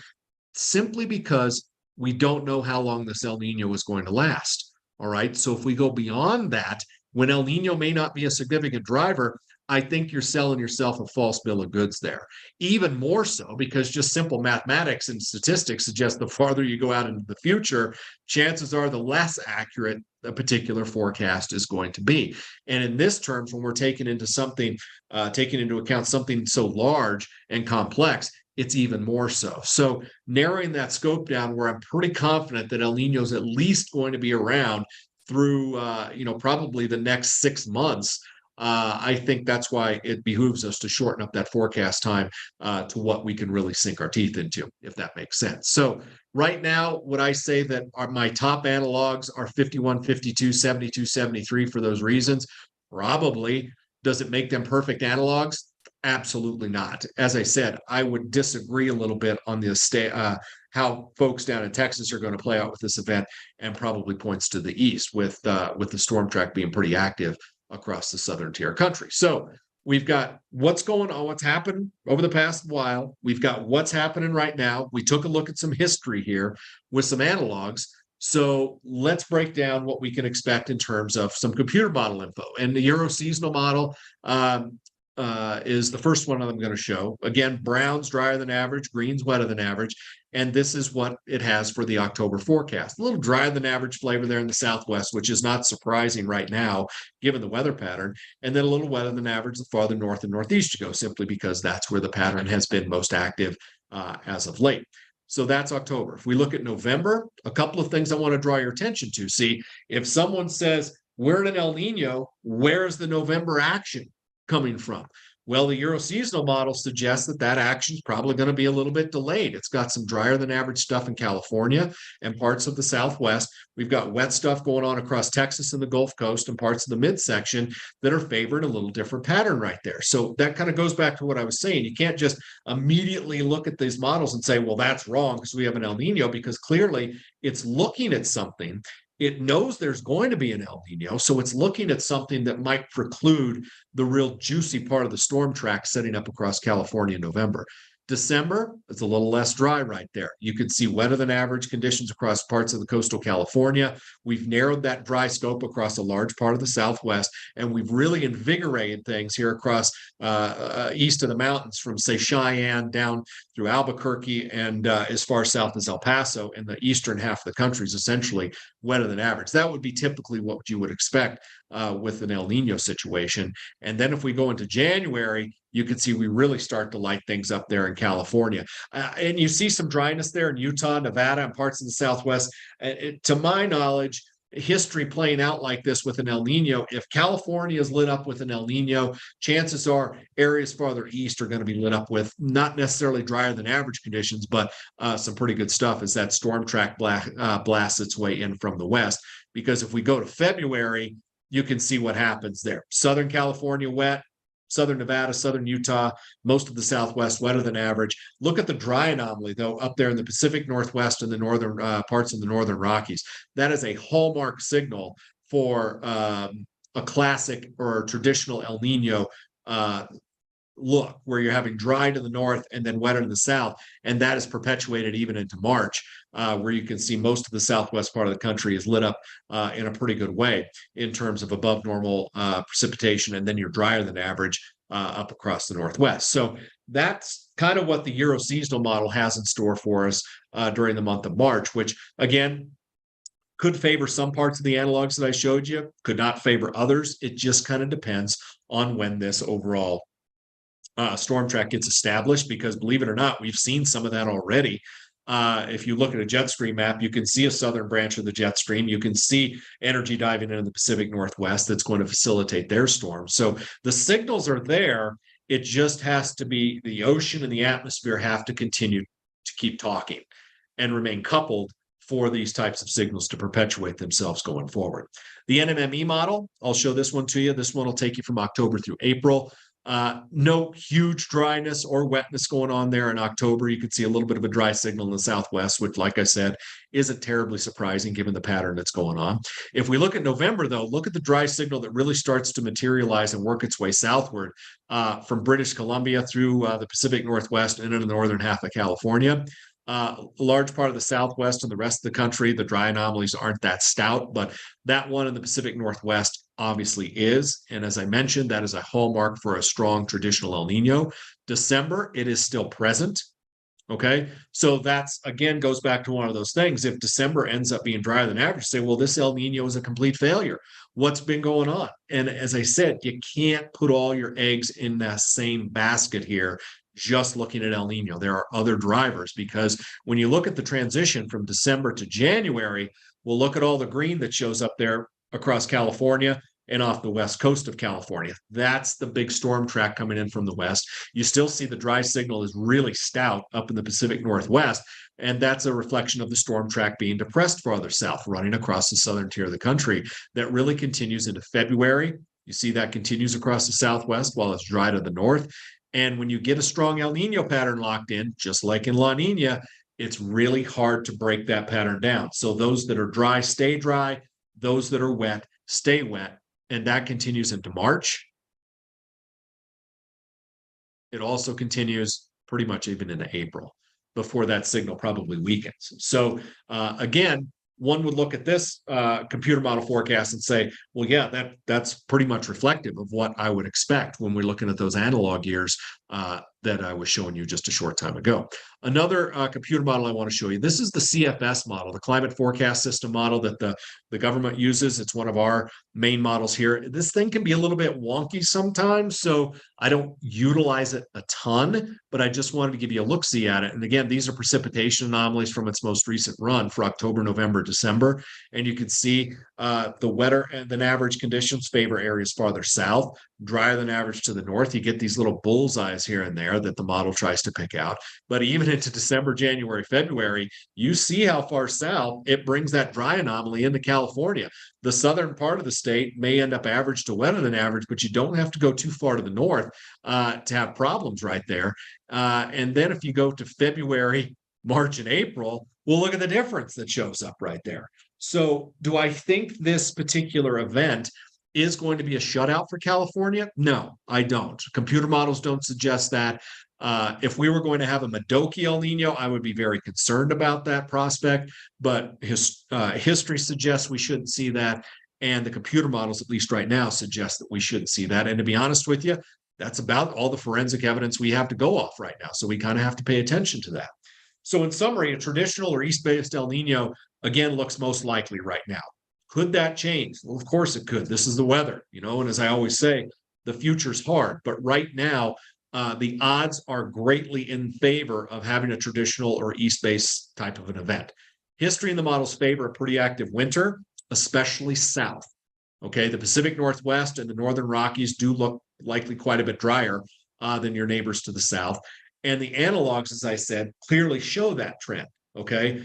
simply because we don't know how long this El Nino is going to last. All right. So if we go beyond that, when El Nino may not be a significant driver, I think you're selling yourself a false bill of goods there. Even more so because just simple mathematics and statistics suggest the farther you go out into the future, chances are the less accurate a particular forecast is going to be. And in this terms, when we're taking into account something so large and complex, it's even more so. So narrowing that scope down where I'm pretty confident that El Nino is at least going to be around through, probably the next 6 months. I think that's why it behooves us to shorten up that forecast time to what we can really sink our teeth into, if that makes sense. So right now, would I say that my top analogs are 51-52, 72-73 for those reasons? Probably. Does it make them perfect analogs? Absolutely not. As I said, I would disagree a little bit on the how folks down in Texas are going to play out with this event, and probably points to the east with the storm track being pretty active across the southern tier country. So we've got what's going on, what's happened over the past while. We've got what's happening right now. We took a look at some history here with some analogs. So let's break down what we can expect in terms of some computer model info. And the Euro seasonal model is the first one I'm going to show. Again, brown's drier than average, green's wetter than average. And this is what it has for the October forecast. A little drier than average flavor there in the Southwest, which is not surprising right now, given the weather pattern. And then a little wetter than average the farther north and northeast you go, simply because that's where the pattern has been most active as of late. So that's October. If we look at November, a couple of things I want to draw your attention to. See, if someone says, we're in an El Nino, where's the November action coming from? Well, the Euro seasonal model suggests that action is probably going to be a little bit delayed. It's got some drier than average stuff in California and parts of the Southwest. We've got wet stuff going on across Texas and the Gulf Coast and parts of the midsection that are favoring a little different pattern right there. So that kind of goes back to what I was saying. You can't just immediately look at these models and say, well, that's wrong because we have an El Nino, because clearly it's looking at something. It knows there's going to be an El Nino, so it's looking at something that might preclude the real juicy part of the storm track setting up across California in November. December, it's a little less dry right there. You can see wetter than average conditions across parts of the coastal California. We've narrowed that dry scope across a large part of the Southwest, and we've really invigorated things here across east of the mountains from, say, Cheyenne down through Albuquerque and as far south as El Paso, and the eastern half of the country is essentially wetter than average. That would be typically what you would expect with an El Nino situation. And then if we go into January, you can see we really start to light things up there in California. And you see some dryness there in Utah, Nevada, and parts of the Southwest. To my knowledge, history playing out like this with an El Nino, if California is lit up with an El Nino, chances are areas farther east are going to be lit up with not necessarily drier than average conditions, but some pretty good stuff as that storm track blasts its way in from the west. Because if we go to February, you can see what happens there. Southern California wet, Southern Nevada, Southern Utah, most of the Southwest wetter than average. Look at the dry anomaly, though, up there in the Pacific Northwest and the northern parts of the Northern Rockies. That is a hallmark signal for a classic or traditional El Nino look, where you're having dry to the north and then wetter to the south. And that is perpetuated even into March, where you can see most of the southwest part of the country is lit up in a pretty good way in terms of above normal precipitation. And then you're drier than average up across the northwest. So that's kind of what the Euro seasonal model has in store for us during the month of March, which again, could favor some parts of the analogs that I showed you, could not favor others. It just kind of depends on when this overall storm track gets established, because believe it or not, we've seen some of that already. If you look at a jet stream map, you can see a southern branch of the jet stream. You can see energy diving into the Pacific Northwest that's going to facilitate their storm. So the signals are there. It just has to be the ocean and the atmosphere have to continue to keep talking and remain coupled for these types of signals to perpetuate themselves going forward. The NMME model, I'll show this one to you. This one will take you from October through April. No huge dryness or wetness going on there in October. You can see a little bit of a dry signal in the southwest, which, like I said, isn't terribly surprising given the pattern that's going on. If we look at November, though, look at the dry signal that really starts to materialize and work its way southward from British Columbia through the Pacific Northwest and into the northern half of California. A large part of the Southwest and the rest of the country, the dry anomalies aren't that stout, but that one in the Pacific Northwest obviously is. And as I mentioned, that is a hallmark for a strong traditional El Nino. December, it is still present. Okay. So that's, again, goes back to one of those things. If December ends up being drier than average, say, well, this El Nino is a complete failure. What's been going on? And as I said, you can't put all your eggs in that same basket here, just looking at El Nino. There are other drivers, because when you look at the transition from December to January, we'll look at all the green that shows up there across California and off the west coast of California. That's the big storm track coming in from the west. You still see the dry signal is really stout up in the Pacific Northwest, and that's a reflection of the storm track being depressed farther south, running across the southern tier of the country. That really continues into February. You see that continues across the southwest while it's dry to the north. And when you get a strong El Nino pattern locked in, just like in La Nina, it's really hard to break that pattern down. So those that are dry, stay dry. Those that are wet, stay wet. And that continues into March. It also continues pretty much even into April before that signal probably weakens. So again, one would look at this computer model forecast and say, well, yeah, that's pretty much reflective of what I would expect when we're looking at those analog years that I was showing you just a short time ago. Another computer model I want to show you, this is the CFS model, the Climate Forecast System model that the government uses. It's one of our main models here. This thing can be a little bit wonky sometimes, so I don't utilize it a ton, but I just wanted to give you a look-see at it. And again, these are precipitation anomalies from its most recent run for October, November, December. And you can see the wetter than average conditions favor areas farther south, drier than average to the north. You get these little bullseyes here and there that the model tries to pick out. But even into December, January, February, you see how far south it brings that dry anomaly into California. The southern part of the state may end up average to wetter than average, but you don't have to go too far to the north to have problems right there. And then if you go to February, March, and April, we'll look at the difference that shows up right there. So do I think this particular event is going to be a shutout for California? No, I don't. Computer models don't suggest that. If we were going to have a Modoki El Nino, I would be very concerned about that prospect, but history suggests we shouldn't see that. And the computer models, at least right now, suggest that we shouldn't see that. And to be honest with you, that's about all the forensic evidence we have to go off right now. So we kind of have to pay attention to that. So in summary, a traditional or east-based El Nino, again, looks most likely right now. Could that change? Well, of course it could. This is the weather, and as I always say, the future's hard. But right now, the odds are greatly in favor of having a traditional or east-based type of an event. History in the models favor a pretty active winter, especially south. Okay, the Pacific Northwest and the Northern Rockies do look likely quite a bit drier than your neighbors to the south. And the analogs, as I said, clearly show that trend. Okay,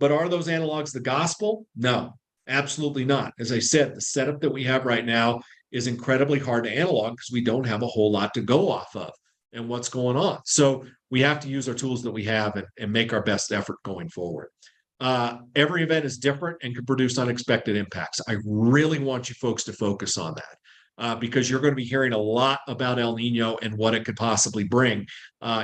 but are those analogs the gospel? No. Absolutely not. As I said, the setup that we have right now is incredibly hard to analog because we don't have a whole lot to go off of and what's going on. So we have to use our tools that we have and make our best effort going forward. Every event is different and can produce unexpected impacts. I really want you folks to focus on that because you're going to be hearing a lot about El Nino and what it could possibly bring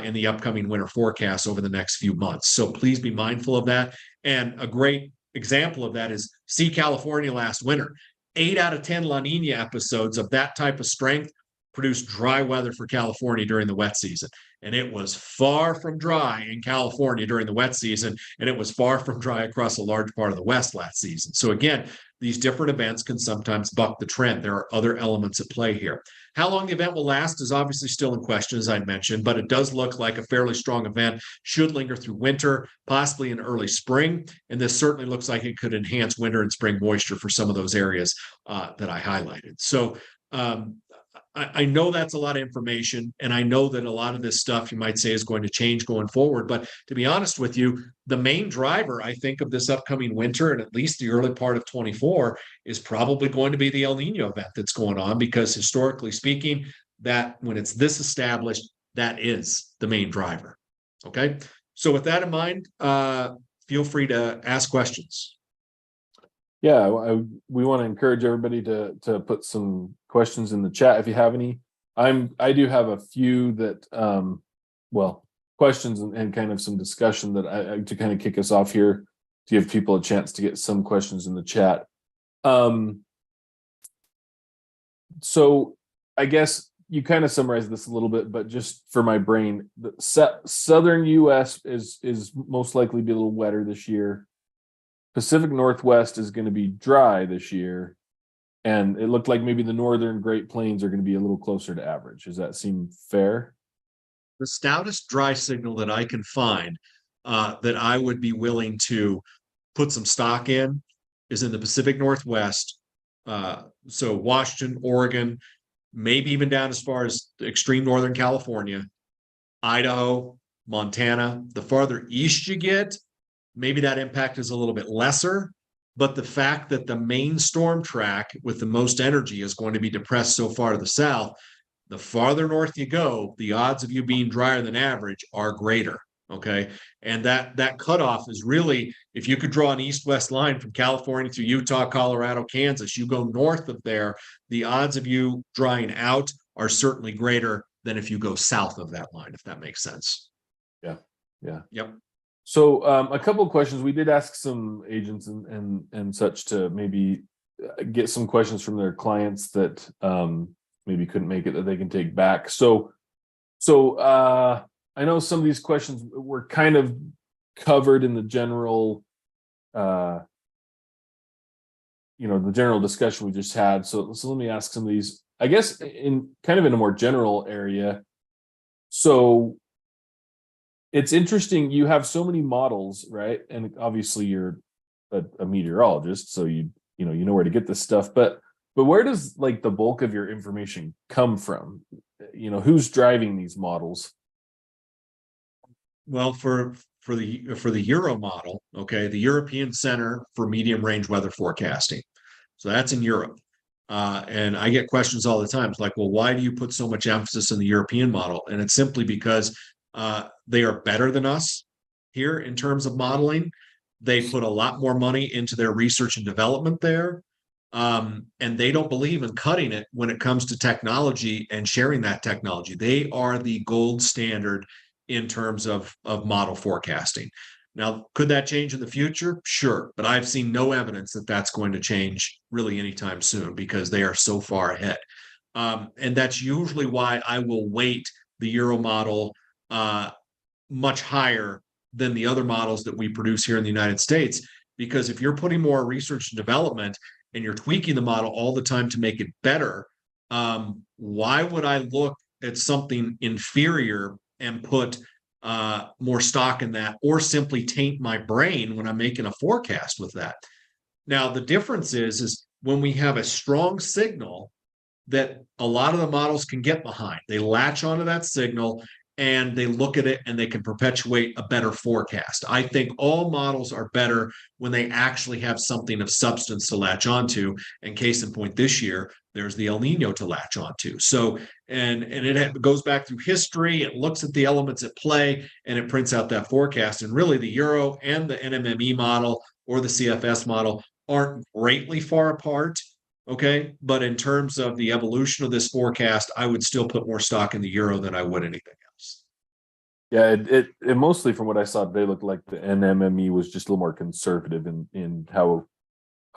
in the upcoming winter forecast over the next few months. So please be mindful of that. And a great example of that is see California last winter. 8 out of 10 La Nina episodes of that type of strength produced dry weather for California during the wet season. And it was far from dry in California during the wet season, and it was far from dry across a large part of the West last season. So again, these different events can sometimes buck the trend. There are other elements at play here. How long the event will last is obviously still in question, as I mentioned, but it does look like a fairly strong event, should linger through winter, possibly in early spring. And this certainly looks like it could enhance winter and spring moisture for some of those areas that I highlighted. So I know that's a lot of information, and I know that a lot of this stuff you might say is going to change going forward. But to be honest with you, the main driver, I think, of this upcoming winter and at least the early part of 24 is probably going to be the El Nino event that's going on, because historically speaking, that when it's this established, that is the main driver. Okay. So with that in mind, feel free to ask questions. Yeah, we want to encourage everybody to put some questions in the chat if you have any. I do have a few that questions and kind of some discussion that I to kind of kick us off here to give people a chance to get some questions in the chat. So I guess you kind of summarized this a little bit, but just for my brain, the southern US is most likely be a little wetter this year. Pacific Northwest is going to be dry this year, and it looked like maybe the northern Great Plains are going to be a little closer to average. Does that seem fair? The stoutest dry signal that I can find that I would be willing to put some stock in is in the Pacific Northwest. So Washington, Oregon, maybe even down as far as extreme Northern California, Idaho, Montana. The farther east you get, maybe that impact is a little bit lesser, but the fact that the main storm track with the most energy is going to be depressed so far to the south, the farther north you go, the odds of you being drier than average are greater. Okay. And that cutoff is really, if you could draw an east-west line from California through Utah, Colorado, Kansas, you go north of there, the odds of you drying out are certainly greater than if you go south of that line, if that makes sense. Yeah. Yeah. Yep. So a couple of questions. We did ask some agents and such to maybe get some questions from their clients that maybe couldn't make it that they can take back. So I know some of these questions were kind of covered in the general, the general discussion we just had. So let me ask some of these, I guess, in kind of in a more general area. So it's interesting, you have so many models, right? And obviously you're a meteorologist, so you know where to get this stuff, but where does like the bulk of your information come from? Who's driving these models? Well, for the Euro model, okay, the European Center for Medium Range Weather Forecasting. So that's in Europe. And I get questions all the time. It's like, well, why do you put so much emphasis on the European model? And it's simply because they are better than us here in terms of modeling. They put a lot more money into their research and development there. And they don't believe in cutting it when it comes to technology and sharing that technology. They are the gold standard in terms of model forecasting. Now, could that change in the future? Sure. But I've seen no evidence that that's going to change really anytime soon because they are so far ahead. And that's usually why I will weight the Euro model much higher than the other models that we produce here in the United States. Because if you're putting more research and development and you're tweaking the model all the time to make it better, why would I look at something inferior and put more stock in that, or simply taint my brain when I'm making a forecast with that? Now, the difference is when we have a strong signal that a lot of the models can get behind, they latch onto that signal and they look at it and they can perpetuate a better forecast. I think all models are better when they actually have something of substance to latch onto. And case in point, this year, there's the El Nino to latch onto. So, and it goes back through history. It looks at the elements at play, and it prints out that forecast. And really, the Euro and the NMME model or the CFS model aren't greatly far apart. Okay, but in terms of the evolution of this forecast, I would still put more stock in the Euro than I would anything else. Yeah, it mostly from what I saw, they looked like the NMME was just a little more conservative in how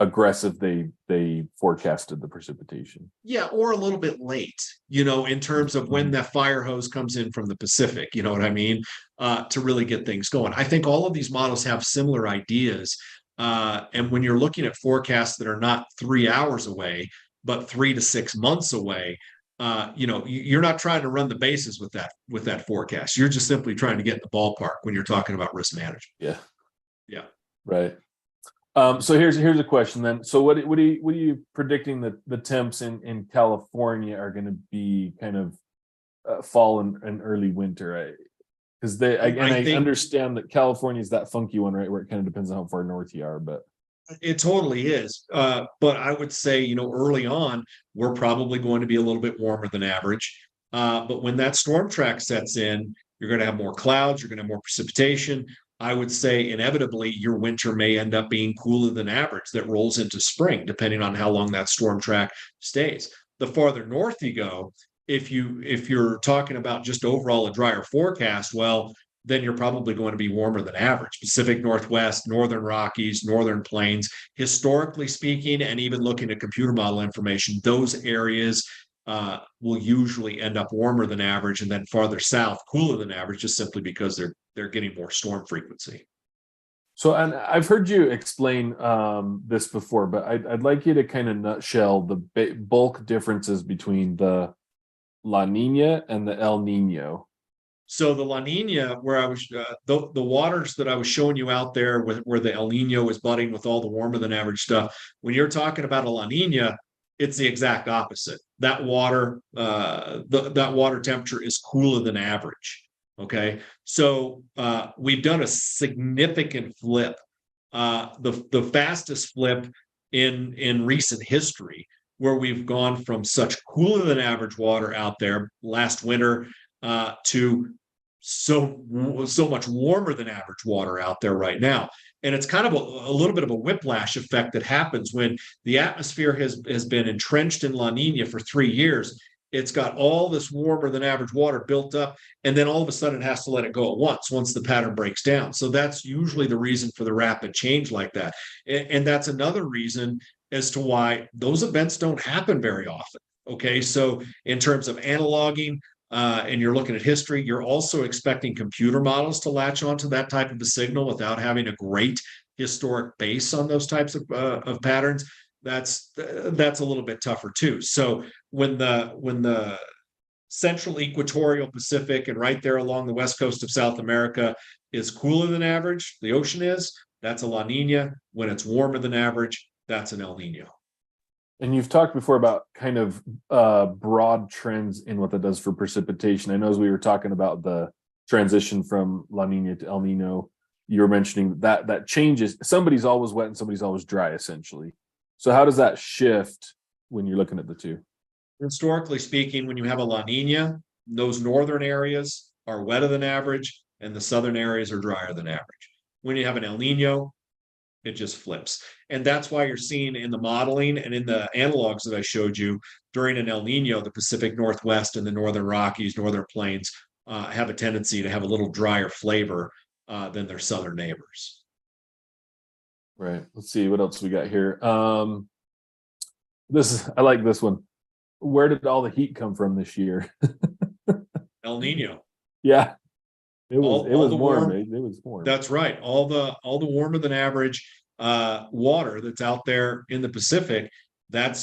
aggressive they forecasted the precipitation. Yeah, or a little bit late, in terms of when that fire hose comes in from the Pacific, you know what I mean, to really get things going. I think all of these models have similar ideas. And when you're looking at forecasts that are not 3 hours away, but 3 to 6 months away, you're not trying to run the bases with that forecast. You're just simply trying to get in the ballpark when you're talking about risk management. Yeah. Right. So here's a question then. So what are you predicting that the temps in California are going to be kind of fall and early winter? Because I understand that California is that funky one, right, where it kind of depends on how far north you are, but it totally is. But I would say, early on, we're probably going to be a little bit warmer than average. But when that storm track sets in, you're going to have more clouds, you're going to have more precipitation. I would say inevitably your winter may end up being cooler than average that rolls into spring, depending on how long that storm track stays. The farther north you go, if you're talking about just overall a drier forecast, well, then you're probably going to be warmer than average. Pacific Northwest, Northern Rockies, Northern Plains, historically speaking, and even looking at computer model information, those areas will usually end up warmer than average, and then farther south, cooler than average, just simply because they're getting more storm frequency. So, and I've heard you explain this before, but I'd like you to kind of nutshell the bulk differences between the La Nina and the El Nino. So the La Nina, where I was, the waters that I was showing you out there, where the El Nino is budding with all the warmer than average stuff. When you're talking about a La Nina, it's the exact opposite. That water, that water temperature is cooler than average. Okay, so we've done a significant flip, the fastest flip in recent history, where we've gone from such cooler than average water out there last winter to so much warmer than average water out there right now. And it's kind of a little bit of a whiplash effect that happens when the atmosphere has been entrenched in La Nina for 3 years. It's got all this warmer than average water built up, and then all of a sudden it has to let it go at once the pattern breaks down. So that's usually the reason for the rapid change like that. And that's another reason as to why those events don't happen very often. Okay, so in terms of analoging, and you're looking at history, you're also expecting computer models to latch onto that type of a signal without having a great historic base on those types of patterns. That's a little bit tougher too. So when the central equatorial Pacific and right there along the west coast of South America is cooler than average, the ocean is, that's a La Nina. When it's warmer than average, that's an El Nino. And you've talked before about kind of broad trends in what that does for precipitation. I know as we were talking about the transition from La Nina to El Nino, you were mentioning that changes. Somebody's always wet and somebody's always dry, essentially. So how does that shift when you're looking at the two? Historically speaking, when you have a La Nina, those northern areas are wetter than average and the southern areas are drier than average. When you have an El Nino, it just flips. And that's why you're seeing in the modeling and in the analogs that I showed you during an El Nino, the Pacific Northwest and the Northern Rockies, Northern Plains have a tendency to have a little drier flavor than their southern neighbors. Right. Let's see what else we got here. I like this one. Where did all the heat come from this year? El Nino. Yeah. It was warm. It was warm. That's right. All the warmer than average water that's out there in the Pacific, that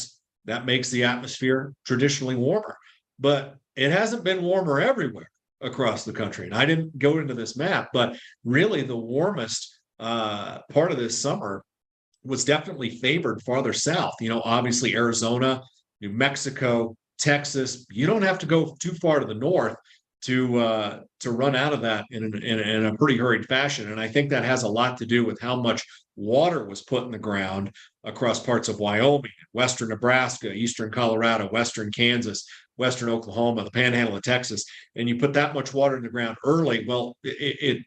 makes the atmosphere traditionally warmer. But it hasn't been warmer everywhere across the country. And I didn't go into this map, but really the warmest part of this summer was definitely favored farther south. Obviously Arizona, New Mexico, Texas. You don't have to go too far to the north to run out of that in a pretty hurried fashion. And I think that has a lot to do with how much water was put in the ground across parts of Wyoming, western Nebraska, eastern Colorado, western Kansas, western Oklahoma, the panhandle of Texas. And you put that much water in the ground early, well, it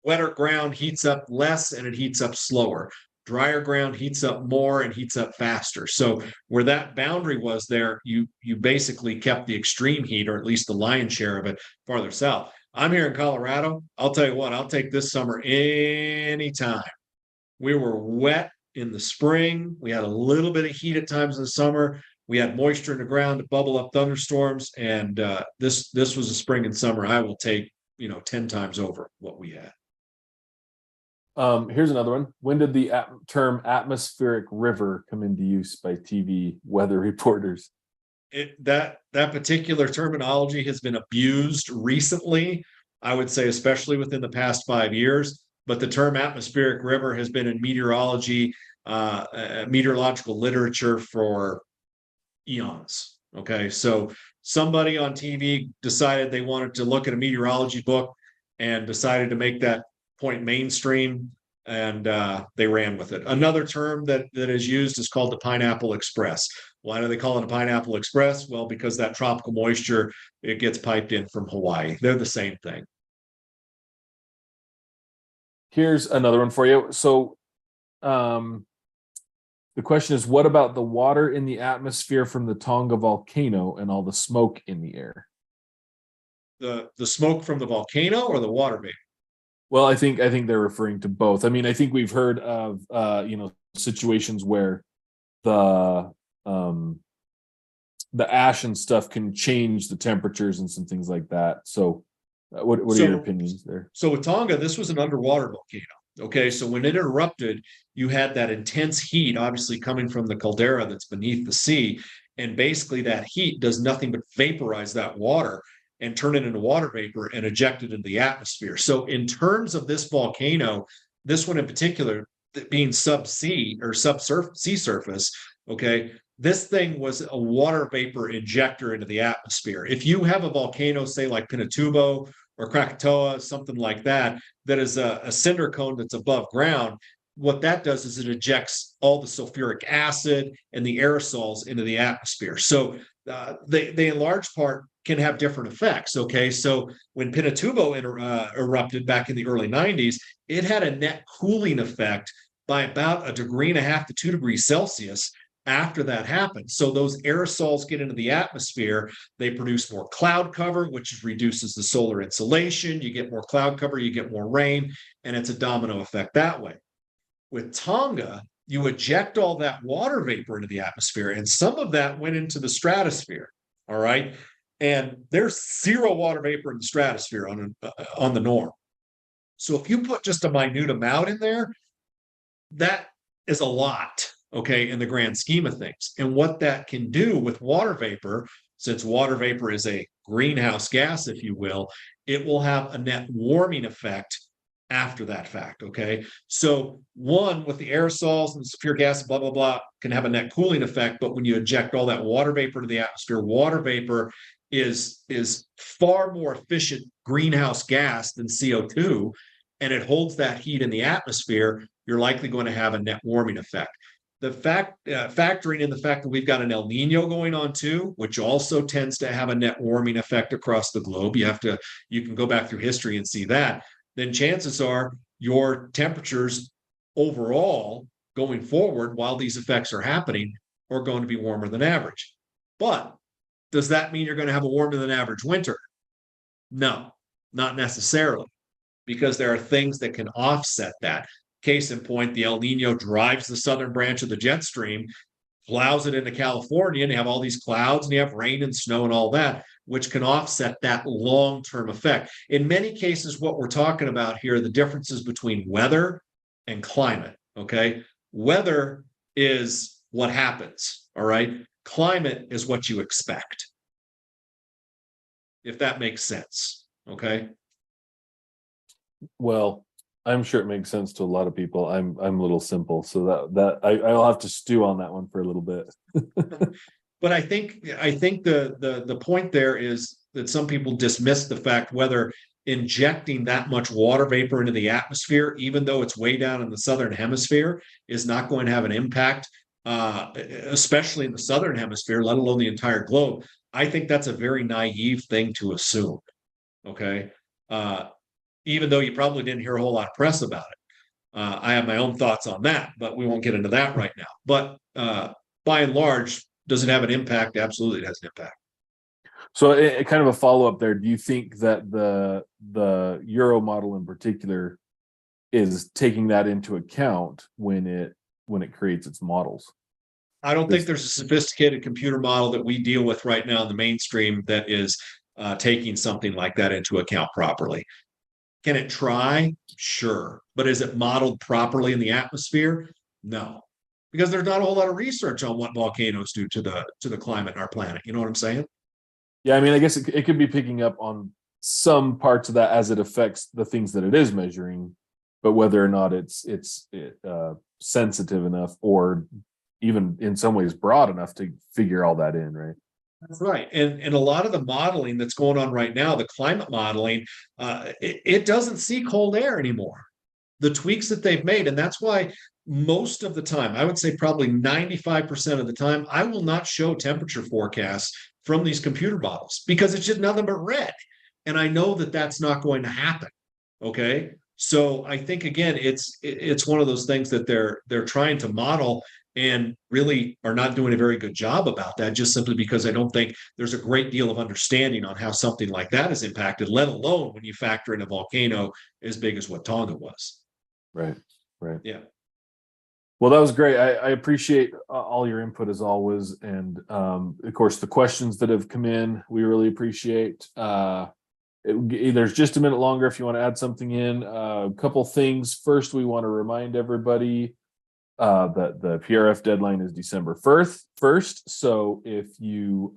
wetter ground heats up less and it heats up slower. Drier ground heats up more and heats up faster. So where that boundary was there, you basically kept the extreme heat, or at least the lion's share of it, farther south. I'm here in Colorado. I'll tell you what, I'll take this summer anytime. We were wet in the spring. We had a little bit of heat at times in the summer. We had moisture in the ground to bubble up thunderstorms. And this was a spring and summer I will take, 10 times over what we had. Here's another one. When did the term atmospheric river come into use by TV weather reporters? That particular terminology has been abused recently, I would say, especially within the past 5 years. But the term atmospheric river has been in meteorology, meteorological literature for eons. Okay, so somebody on TV decided they wanted to look at a meteorology book and decided to make that point mainstream, and they ran with it. Another term that is used is called the Pineapple Express. Why do they call it a Pineapple Express? Well, because that tropical moisture, it gets piped in from Hawaii. They're the same thing. Here's another one for you. So the question is, what about the water in the atmosphere from the Tonga volcano and all the smoke in the air? The smoke from the volcano or the water vapor? Well, I think they're referring to both. I mean, I think we've heard of situations where the ash and stuff can change the temperatures and some things like that. So what are your opinions there? So with Tonga, this was an underwater volcano. Okay, so when it erupted, you had that intense heat, obviously coming from the caldera that's beneath the sea, and basically that heat does nothing but vaporize that water and turn it into water vapor and eject it into the atmosphere. So in terms of this volcano, this one in particular, being subsea or sea surface, okay, this thing was a water vapor injector into the atmosphere. If you have a volcano, say like Pinatubo or Krakatoa, something like that, that is a cinder cone that's above ground, what that does is it ejects all the sulfuric acid and the aerosols into the atmosphere. So they in large part can have different effects. Okay, so when Pinatubo erupted back in the early 90s, it had a net cooling effect by about 1.5 degrees to 2 degrees Celsius after that happened. So those aerosols get into the atmosphere, they produce more cloud cover, which reduces the solar insolation. You get more cloud cover, you get more rain, and it's a domino effect that way. With Tonga, you eject all that water vapor into the atmosphere, and some of that went into the stratosphere. All right. And there's zero water vapor in the stratosphere on the norm. So if you put just a minute amount in there, that is a lot, okay, in the grand scheme of things. And what that can do with water vapor, since water vapor is a greenhouse gas, if you will, it will have a net warming effect after that fact, okay? So one, with the aerosols and the sulfuric acid, blah, blah, blah, can have a net cooling effect, but when you eject all that water vapor to the atmosphere, water vapor is far more efficient greenhouse gas than CO2, and it holds that heat in the atmosphere. You're likely going to have a net warming effect. The factoring in the fact that we've got an El Nino going on too, which also tends to have a net warming effect across the globe. You can go back through history and see that. Then chances are your temperatures overall going forward while these effects are happening are going to be warmer than average. But does that mean you're going to have a warmer than average winter? No, not necessarily, because there are things that can offset that. Case in point, the El Nino drives the southern branch of the jet stream, plows it into California, and you have all these clouds and you have rain and snow and all that, which can offset that long-term effect. In many cases, what we're talking about here are the differences between weather and climate, okay? Weather is what happens, all right? Climate is what you expect, if that makes sense, okay? Well, I'm sure it makes sense to a lot of people. I'm a little simple, so that I'll have to stew on that one for a little bit. But I think the point there is that some people dismiss the fact whether injecting that much water vapor into the atmosphere, even though it's way down in the southern hemisphere, is not going to have an impact, especially in the southern hemisphere, let alone the entire globe. I think that's a very naive thing to assume. Okay. Even though you probably didn't hear a whole lot of press about it. I have my own thoughts on that, but we won't get into that right now. But by and large, does it have an impact? Absolutely, it has an impact. So kind of a follow-up there. Do you think that the Euro model in particular is taking that into account when it creates its models? I don't think there's a sophisticated computer model that we deal with right now in the mainstream that is taking something like that into account properly. Can it try? Sure. But is it modeled properly in the atmosphere? No. Because there's not a whole lot of research on what volcanoes do to the climate in our planet. You know what I'm saying? Yeah, I mean, I guess it could be picking up on some parts of that as it affects the things that it is measuring, but whether or not it's sensitive enough or even in some ways broad enough to figure all that in, right? That's right. And a lot of the modeling that's going on right now, the climate modeling, it doesn't see cold air anymore. The tweaks that they've made, and that's why most of the time, I would say probably 95% of the time, I will not show temperature forecasts from these computer models because it's just nothing but red. And I know that that's not going to happen. Okay. So I think again, it's one of those things that they're trying to model and really are not doing a very good job about that, just simply because I don't think there's a great deal of understanding on how something like that is impacted, let alone when you factor in a volcano as big as what Tonga was. Right. Yeah. Well, that was great. I appreciate all your input as always. And of course, the questions that have come in, we really appreciate. There's just a minute longer if you want to add something in. A couple things. First, we want to remind everybody that the PRF deadline is December 1st. So if you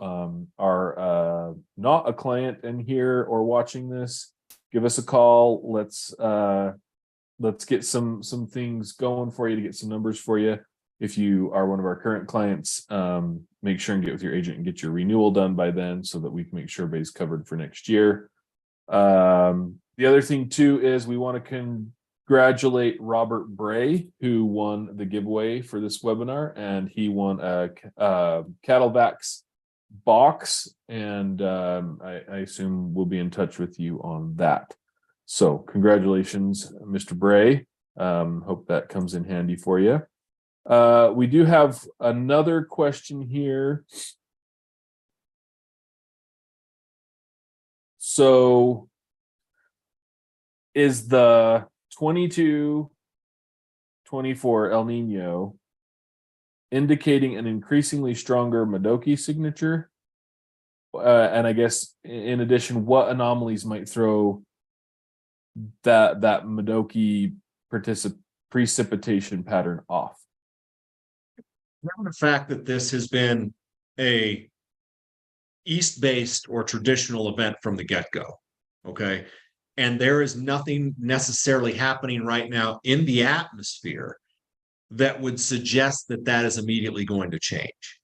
are not a client in here or watching this, give us a call. Let's get some things going for you to get some numbers for you. If you are one of our current clients, make sure and get with your agent and get your renewal done by then so that we can make sure everybody's covered for next year. The other thing too is we want to congratulate Robert Bray, who won the giveaway for this webinar, and he won a Cattlebacks box, and I assume we'll be in touch with you on that. So congratulations, Mr. Bray. Hope that comes in handy for you. We do have another question here. So is the 22-24 El Nino indicating an increasingly stronger Modoki signature? And I guess in addition, what anomalies might throw that Modoki precipitation pattern off? The fact that this has been a east-based or traditional event from the get-go, okay? And there is nothing necessarily happening right now in the atmosphere that would suggest that that is immediately going to change.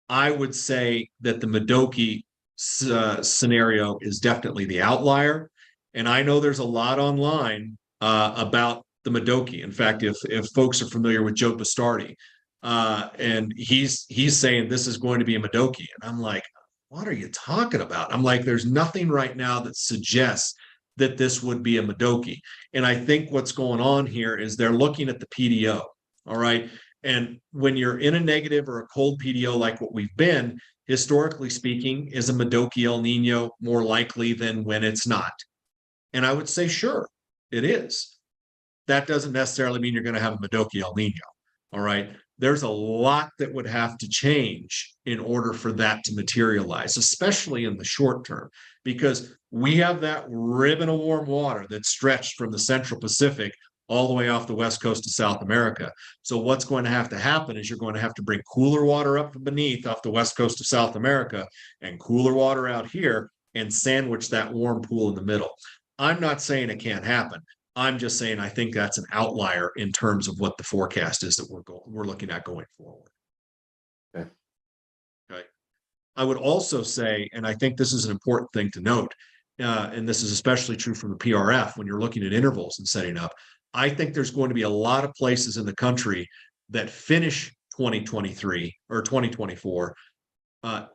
I would say that the Modoki scenario is definitely the outlier. And I know there's a lot online about the Modoki. In fact, if folks are familiar with Joe Bastardi, and he's saying this is going to be a Modoki. And I'm like, what are you talking about? I'm like, there's nothing right now that suggests that this would be a Modoki. And I think what's going on here is they're looking at the PDO. All right. And when you're in a negative or a cold PDO like what we've been, historically speaking, is a Modoki El Nino more likely than when it's not? And I would say, sure, it is. That doesn't necessarily mean you're going to have a Modoki El Nino. All right. There's a lot that would have to change in order for that to materialize, especially in the short term, because we have that ribbon of warm water that's stretched from the Central Pacific all the way off the west coast of South America. So what's going to happen is you're going to have to bring cooler water up from beneath off the west coast of South America and cooler water out here and sandwich that warm pool in the middle. I'm not saying it can't happen. I'm just saying I think that's an outlier in terms of what the forecast is that we're looking at going forward. Okay. Okay. I would also say, and I think this is an important thing to note, and this is especially true from the PRF when you're looking at intervals and setting up. I think there's going to be a lot of places in the country that finish 2023 or 2024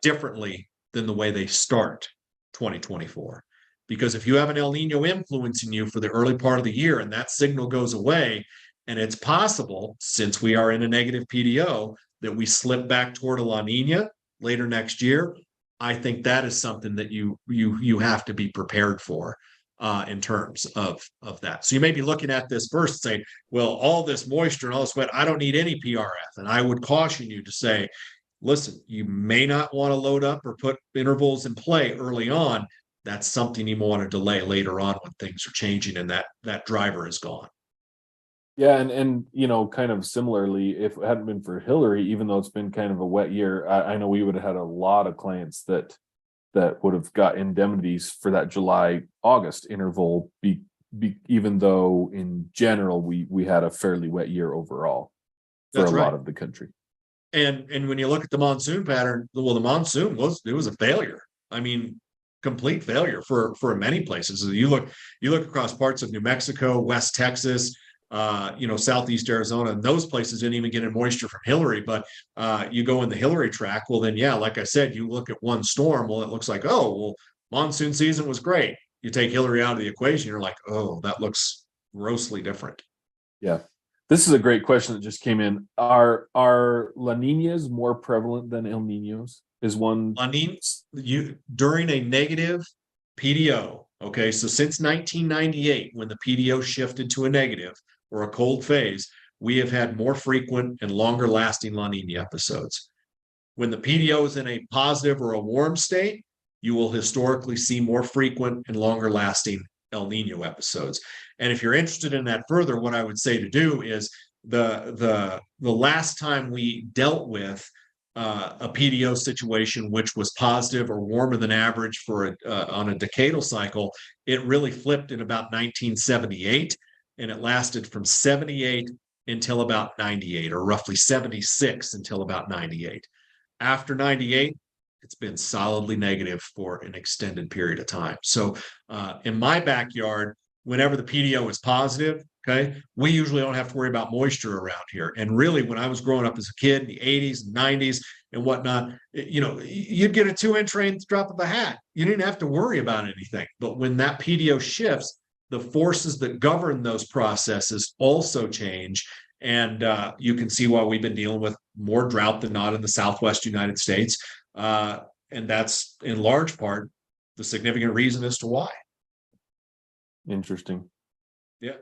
differently than the way they start 2024. Because if you have an El Nino influencing you for the early part of the year and that signal goes away, and it's possible, since we are in a negative PDO, that we slip back toward a La Nina later next year, I think that is something that you have to be prepared for in terms of that. So you may be looking at this first and say, well, all this moisture and all this wet, I don't need any PRF. And I would caution you to say, listen, you may not want to load up or put intervals in play early on. That's something you want to delay later on when things are changing and that driver is gone. Yeah, and you know, kind of similarly, if it hadn't been for Hillary, even though it's been kind of a wet year, I know we would have had a lot of clients that would have got indemnities for that July-August interval, even though in general we had a fairly wet year overall for That's a right. lot of the country. And when you look at the monsoon pattern, well, the monsoon was a failure. I mean, complete failure for many places. You look across parts of New Mexico, West Texas, Southeast Arizona, and those places didn't even get in moisture from Hillary. But you go in the Hillary track, well, then yeah, like I said, you look at one storm, well, it looks like, oh, well, monsoon season was great. You take Hillary out of the equation, you're like, oh, that looks grossly different. Yeah. This is a great question that just came in. Are La Niñas more prevalent than El Niños? Is one La Nina, during a negative PDO, okay, so since 1998, when the PDO shifted to a negative or a cold phase, we have had more frequent and longer lasting La Nina episodes. When the PDO is in a positive or a warm state, you will historically see more frequent and longer lasting El Nino episodes. And if you're interested in that further, what I would say to do is the last time we dealt with a PDO situation which was positive or warmer than average for on a decadal cycle, it really flipped in about 1978, and it lasted from 78 until about 98, or roughly 76 until about 98. After 98, it's been solidly negative for an extended period of time. So in my backyard, whenever the PDO is positive, okay, we usually don't have to worry about moisture around here. And really, when I was growing up as a kid in the 80s and 90s and whatnot, you'd get a 2-inch rain at the drop of a hat. You didn't have to worry about anything. But when that PDO shifts, the forces that govern those processes also change. And you can see why we've been dealing with more drought than not in the Southwest United States. And that's in large part the significant reason as to why. interesting. Yeah.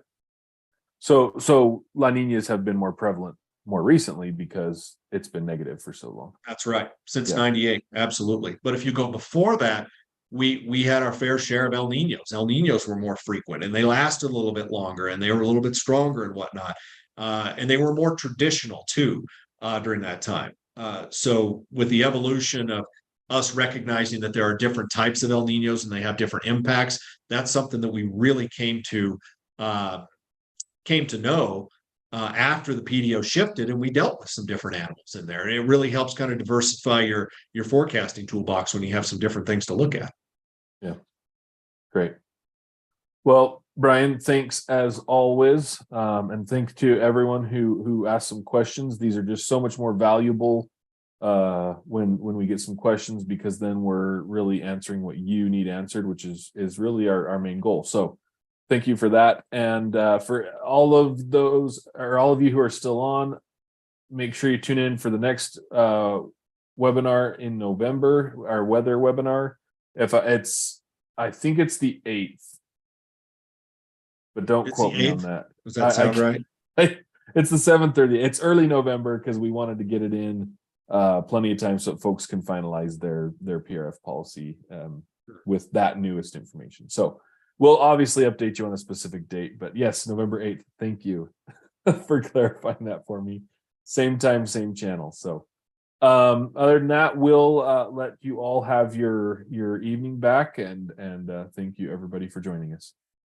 So La Niñas have been more prevalent more recently because it's been negative for so long. That's right. Since 98. Absolutely. But if you go before that, we had our fair share of El Niños. El Niños were more frequent and they lasted a little bit longer and they were a little bit stronger and whatnot. And they were more traditional too during that time. So with the evolution of us recognizing that there are different types of El Niños and they have different impacts, that's something that we really came to know after the PDO shifted, and we dealt with some different animals in there. And it really helps kind of diversify your forecasting toolbox when you have some different things to look at. Yeah, great. Well, Brian, thanks as always, and thanks to everyone who asked some questions. These are just so much more valuable when we get some questions, because then we're really answering what you need answered, which is really our main goal. So thank you for that. And for all of those, or all of you who are still on, make sure you tune in for the next webinar in November, our weather webinar. I think it's the 8th, but don't quote me on that. Does that sound right? It's the 7th or it's early November, because we wanted to get it in plenty of time so folks can finalize their PRF policy with that newest information. So we'll obviously update you on a specific date, but yes, November 8th. Thank you for clarifying that for me. Same time, same channel. So other than that, we'll let you all have your evening back, and thank you everybody for joining us.